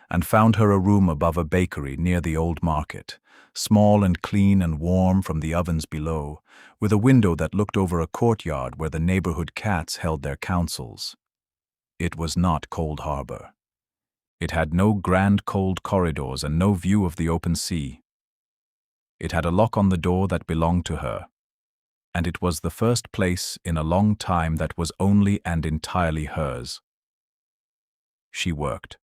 and found her a room above a bakery near the old market, small and clean and warm from the ovens below, with a window that looked over a courtyard where the neighborhood cats held their councils. It was not Cold Harbor. It had no grand cold corridors and no view of the open sea. It had a lock on the door that belonged to her, and it was the first place in a long time that was only and entirely hers. She worked.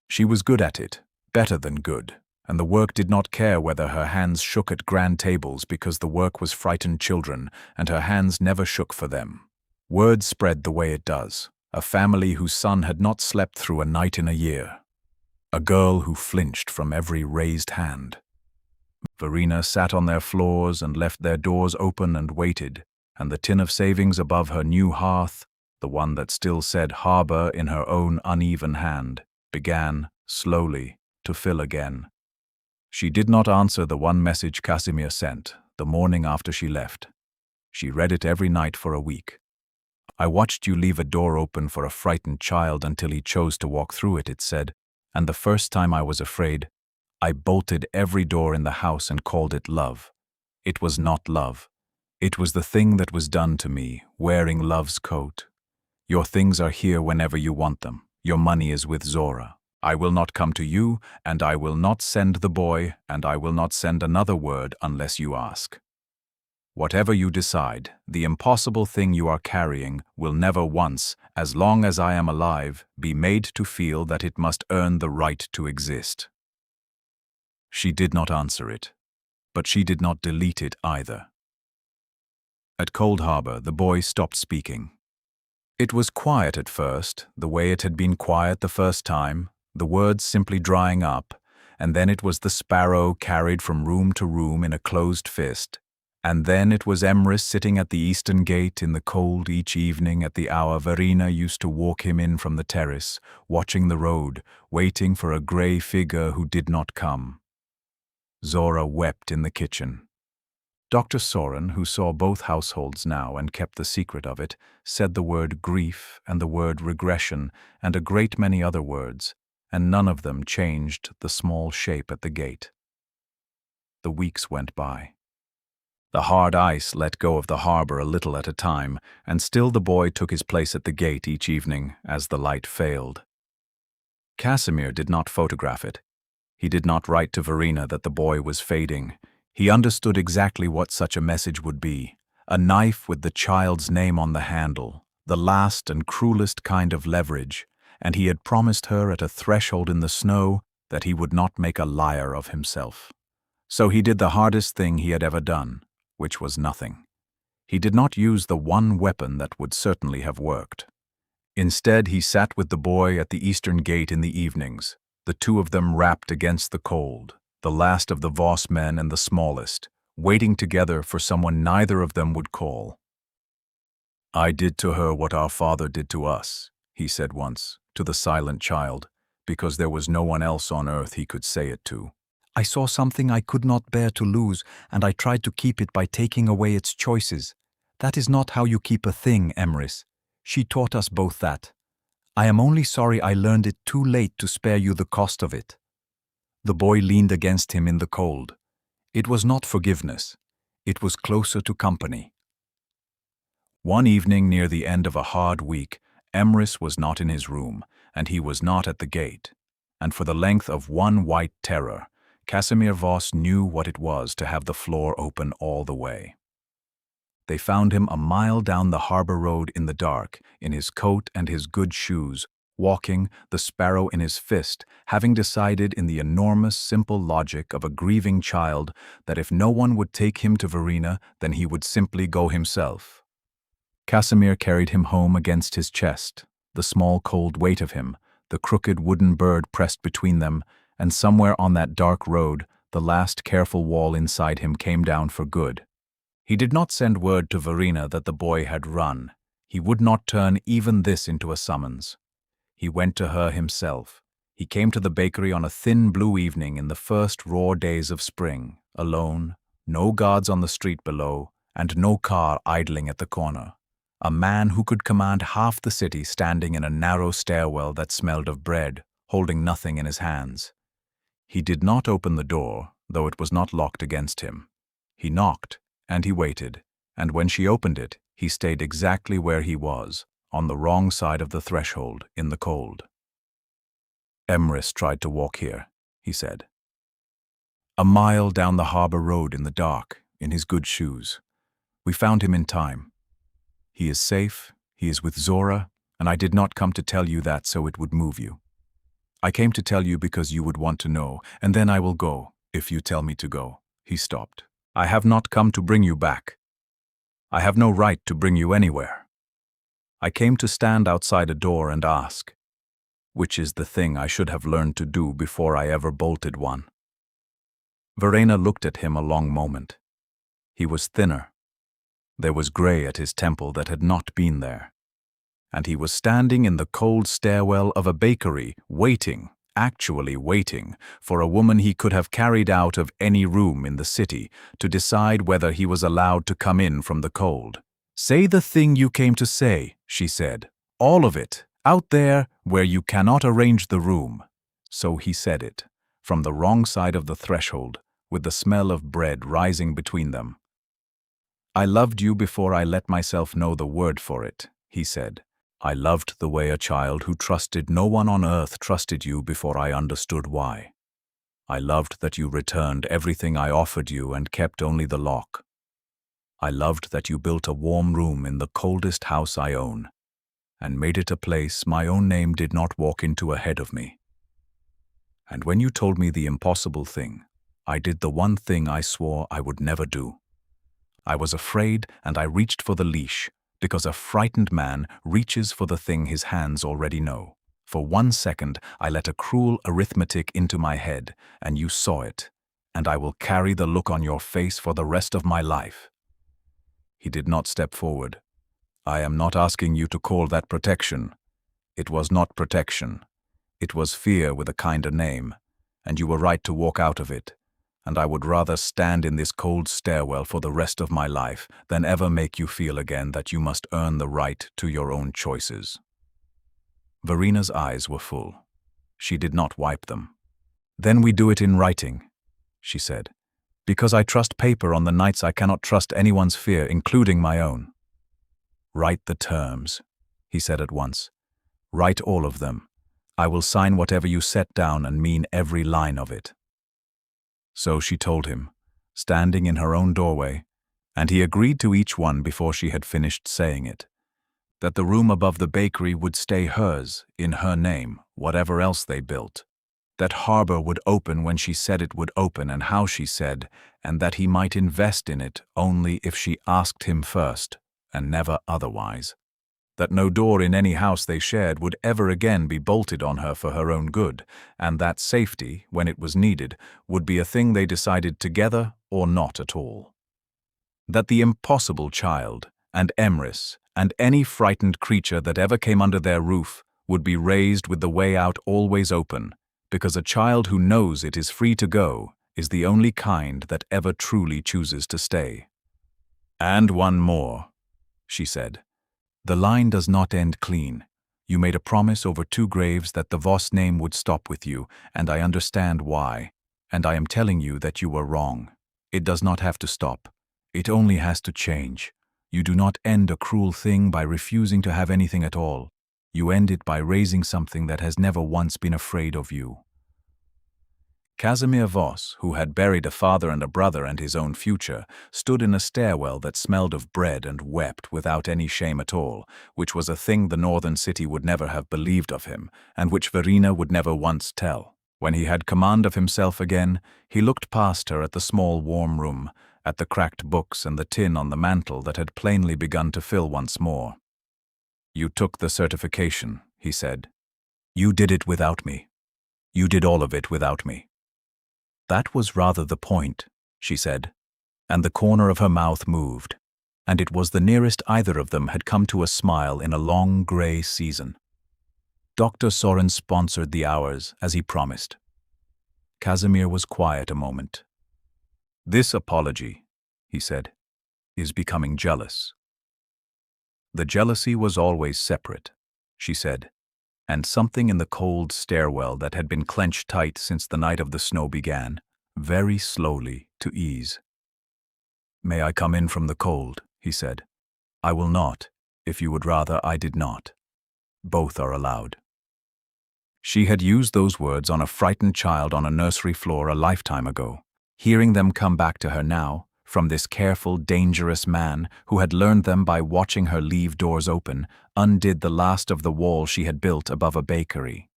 She was good at it, better than good, and the work did not care whether her hands shook at grand tables because the work was frightened children, and her hands never shook for them. Word spread the way it does. A family whose son had not slept through a night in a year. A girl who flinched from every raised hand. Verena sat on their floors and left their doors open and waited, and the tin of savings above her new hearth, the one that still said harbor in her own uneven hand, began, slowly, to fill again. She did not answer the one message Casimir sent, the morning after she left. She read it every night for a week. I watched you leave a door open for a frightened child until he chose to walk through it, it said, and the first time I was afraid, I bolted every door in the house and called it love. It was not love. It was the thing that was done to me, wearing love's coat. Your things are here whenever you want them. Your money is with Zora. I will not come to you, and I will not send the boy, and I will not send another word unless you ask. Whatever you decide, the impossible thing you are carrying will never once, as long as I am alive, be made to feel that it must earn the right to exist. She did not answer it, but she did not delete it either. At Cold Harbor, the boy stopped speaking. It was quiet at first, the way it had been quiet the first time, the words simply drying up, and then it was the sparrow carried from room to room in a closed fist, and then it was Emrys sitting at the eastern gate in the cold each evening at the hour Verena used to walk him in from the terrace, watching the road, waiting for a grey figure who did not come. Zora wept in the kitchen. Dr. Soren, who saw both households now and kept the secret of it, said the word grief and the word regression and a great many other words, and none of them changed the small shape at the gate. The weeks went by. The hard ice let go of the harbor a little at a time, and still the boy took his place at the gate each evening as the light failed. Casimir did not photograph it. He did not write to Verena that the boy was fading. He understood exactly what such a message would be. A knife with the child's name on the handle, the last and cruelest kind of leverage, and he had promised her at a threshold in the snow that he would not make a liar of himself. So he did the hardest thing he had ever done, which was nothing. He did not use the one weapon that would certainly have worked. Instead, he sat with the boy at the eastern gate in the evenings, the two of them wrapped against the cold, the last of the Voss men and the smallest, waiting together for someone neither of them would call. I did to her what our father did to us, he said once, to the silent child, because there was no one else on earth he could say it to. I saw something I could not bear to lose, and I tried to keep it by taking away its choices. That is not how you keep a thing, Emrys. She taught us both that. I am only sorry I learned it too late to spare you the cost of it. The boy leaned against him in the cold. It was not forgiveness. It was closer to company. One evening near the end of a hard week, Emrys was not in his room, and he was not at the gate. And for the length of one white terror, Casimir Voss knew what it was to have the floor open all the way. They found him a mile down the harbor road in the dark, in his coat and his good shoes, walking, the sparrow in his fist, having decided in the enormous, simple logic of a grieving child that if no one would take him to Verena, then he would simply go himself. Casimir carried him home against his chest, the small cold weight of him, the crooked wooden bird pressed between them, and somewhere on that dark road, the last careful wall inside him came down for good. He did not send word to Verena that the boy had run. He would not turn even this into a summons. He went to her himself. He came to the bakery on a thin blue evening in the first raw days of spring, alone, no guards on the street below, and no car idling at the corner. A man who could command half the city standing in a narrow stairwell that smelled of bread, holding nothing in his hands. He did not open the door, though it was not locked against him. He knocked, and he waited, and when she opened it, he stayed exactly where he was, on the wrong side of the threshold, in the cold. Emrys tried to walk here, he said. A mile down the harbor road in the dark, in his good shoes. We found him in time. He is safe, he is with Zora, and I did not come to tell you that so it would move you. I came to tell you because you would want to know, and then I will go, if you tell me to go. He stopped. I have not come to bring you back. I have no right to bring you anywhere. I came to stand outside a door and ask, which is the thing I should have learned to do before I ever bolted one. Verena looked at him a long moment. He was thinner. There was gray at his temple that had not been there. And he was standing in the cold stairwell of a bakery, waiting, actually waiting, for a woman he could have carried out of any room in the city to decide whether he was allowed to come in from the cold. Say the thing you came to say, she said. All of it, out there where you cannot arrange the room. So he said it, from the wrong side of the threshold, with the smell of bread rising between them. I loved you before I let myself know the word for it, he said. I loved the way a child who trusted no one on earth trusted you before I understood why. I loved that you returned everything I offered you and kept only the lock. I loved that you built a warm room in the coldest house I own, and made it a place my own name did not walk into ahead of me. And when you told me the impossible thing, I did the one thing I swore I would never do. I was afraid and I reached for the leash, because a frightened man reaches for the thing his hands already know. For 1 second, I let a cruel arithmetic into my head, and you saw it, and I will carry the look on your face for the rest of my life. He did not step forward. I am not asking you to call that protection. It was not protection. It was fear with a kinder name, and you were right to walk out of it. And I would rather stand in this cold stairwell for the rest of my life than ever make you feel again that you must earn the right to your own choices. Verena's eyes were full. She did not wipe them. Then we do it in writing, she said, because I trust paper on the nights I cannot trust anyone's fear, including my own. Write the terms, he said at once. Write all of them. I will sign whatever you set down and mean every line of it. So she told him, standing in her own doorway, and he agreed to each one before she had finished saying it, that the room above the bakery would stay hers, in her name, whatever else they built, that harbor would open when she said it would open and how she said, and that he might invest in it only if she asked him first, and never otherwise, that no door in any house they shared would ever again be bolted on her for her own good, and that safety, when it was needed, would be a thing they decided together or not at all. That the impossible child, and Emrys, and any frightened creature that ever came under their roof would be raised with the way out always open, because a child who knows it is free to go is the only kind that ever truly chooses to stay. And one more, she said. The line does not end clean. You made a promise over 2 graves that the Voss name would stop with you, and I understand why. And I am telling you that you were wrong. It does not have to stop. It only has to change. You do not end a cruel thing by refusing to have anything at all. You end it by raising something that has never once been afraid of you. Casimir Voss, who had buried a father and a brother and his own future, stood in a stairwell that smelled of bread and wept without any shame at all, which was a thing the northern city would never have believed of him, and which Verena would never once tell. When he had command of himself again, he looked past her at the small warm room, at the cracked books and the tin on the mantel that had plainly begun to fill once more. You took the certification, he said. You did it without me. You did all of it without me. That was rather the point, she said, and the corner of her mouth moved, and it was the nearest either of them had come to a smile in a long grey season. Dr. Soren sponsored the hours, as he promised. Casimir was quiet a moment. This apology, he said, is becoming jealous. The jealousy was always separate, she said, and something in the cold stairwell that had been clenched tight since the night of the snow began, very slowly, to ease. May I come in from the cold, he said. I will not, if you would rather I did not. Both are allowed. She had used those words on a frightened child on a nursery floor a lifetime ago. Hearing them come back to her now, from this careful, dangerous man who had learned them by watching her leave doors open, undid the last of the wall she had built above a bakery.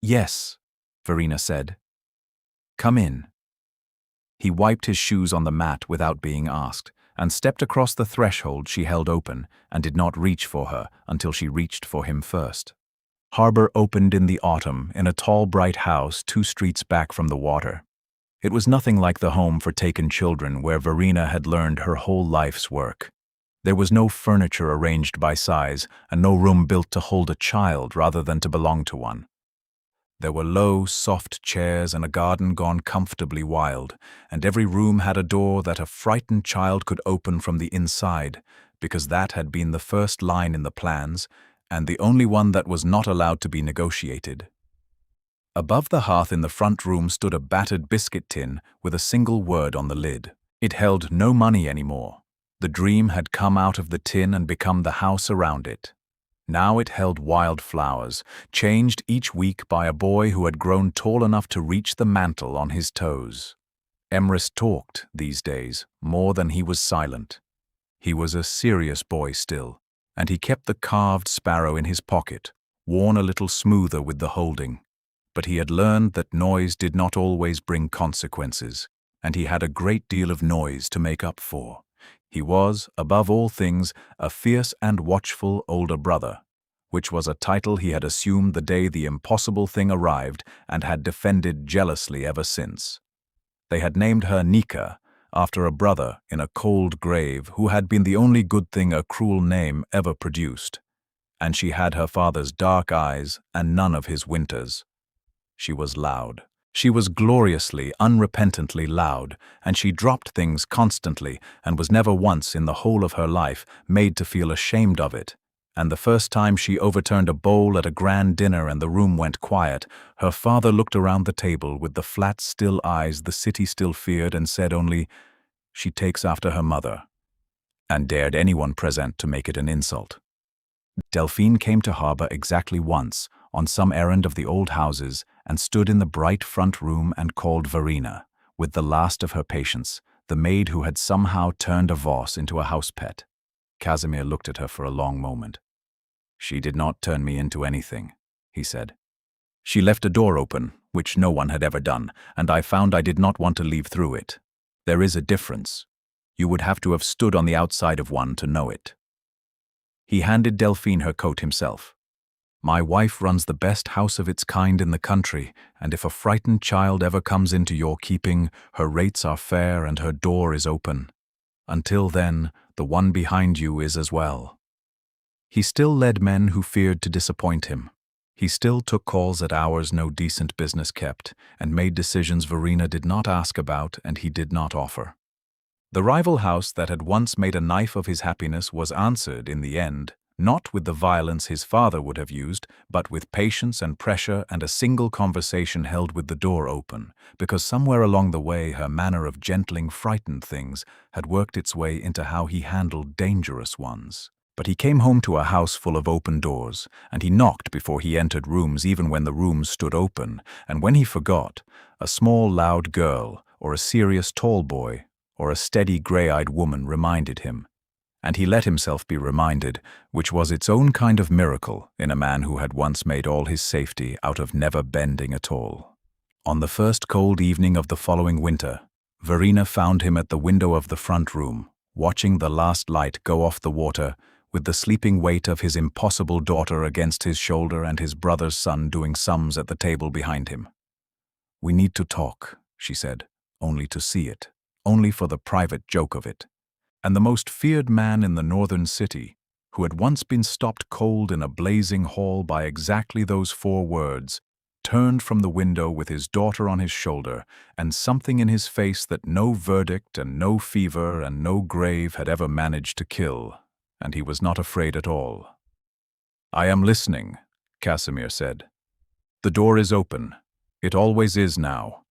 "Yes," Verena said. "Come in." He wiped his shoes on the mat without being asked, and stepped across the threshold she held open, and did not reach for her until she reached for him first. Harbor opened in the autumn in a tall, bright house 2 streets back from the water. It was nothing like the home for taken children where Verena had learned her whole life's work. There was no furniture arranged by size, and no room built to hold a child rather than to belong to one. There were low, soft chairs and a garden gone comfortably wild, and every room had a door that a frightened child could open from the inside, because that had been the first line in the plans, and the only one that was not allowed to be negotiated. Above the hearth in the front room stood a battered biscuit tin with a single word on the lid. It held no money anymore. The dream had come out of the tin and become the house around it. Now it held wildflowers, changed each week by a boy who had grown tall enough to reach the mantel on his toes. Emrys talked, these days, more than he was silent. He was a serious boy still, and he kept the carved sparrow in his pocket, worn a little smoother with the holding. But he had learned that noise did not always bring consequences, and he had a great deal of noise to make up for. He was, above all things, a fierce and watchful older brother, which was a title he had assumed the day the impossible thing arrived and had defended jealously ever since. They had named her Nika, after a brother in a cold grave who had been the only good thing a cruel name ever produced. And she had her father's dark eyes and none of his winters. She was loud. She was gloriously, unrepentantly loud, and she dropped things constantly and was never once in the whole of her life made to feel ashamed of it. And the first time she overturned a bowl at a grand dinner and the room went quiet, her father looked around the table with the flat, still eyes the city still feared and said only, "She takes after her mother," and dared anyone present to make it an insult. Delphine came to Harbor exactly once, on some errand of the old houses, and stood in the bright front room and called Verena, with the last of her patients, the maid who had somehow turned a Voss into a house pet. Casimir looked at her for a long moment. "She did not turn me into anything," he said. "She left a door open, which no one had ever done, and I found I did not want to leave through it. There is a difference. You would have to have stood on the outside of one to know it." He handed Delphine her coat himself. "My wife runs the best house of its kind in the country, and if a frightened child ever comes into your keeping, her rates are fair and her door is open. Until then, the one behind you is as well." He still led men who feared to disappoint him. He still took calls at hours no decent business kept, and made decisions Verena did not ask about and he did not offer. The rival house that had once made a knife of his happiness was answered, in the end, not with the violence his father would have used, but with patience and pressure and a single conversation held with the door open, because somewhere along the way her manner of gentling frightened things had worked its way into how he handled dangerous ones. But he came home to a house full of open doors, and he knocked before he entered rooms even when the rooms stood open, and when he forgot, a small loud girl, or a serious tall boy, or a steady gray-eyed woman reminded him. And he let himself be reminded, which was its own kind of miracle in a man who had once made all his safety out of never bending at all. On the first cold evening of the following winter, Verena found him at the window of the front room, watching the last light go off the water, with the sleeping weight of his impossible daughter against his shoulder and his brother's son doing sums at the table behind him. "We need to talk," she said, "only to see it, only for the private joke of it." And the most feared man in the northern city, who had once been stopped cold in a blazing hall by exactly those 4 words, turned from the window with his daughter on his shoulder and something in his face that no verdict and no fever and no grave had ever managed to kill, and he was not afraid at all. "I am listening," Casimir said. "The door is open. It always is now.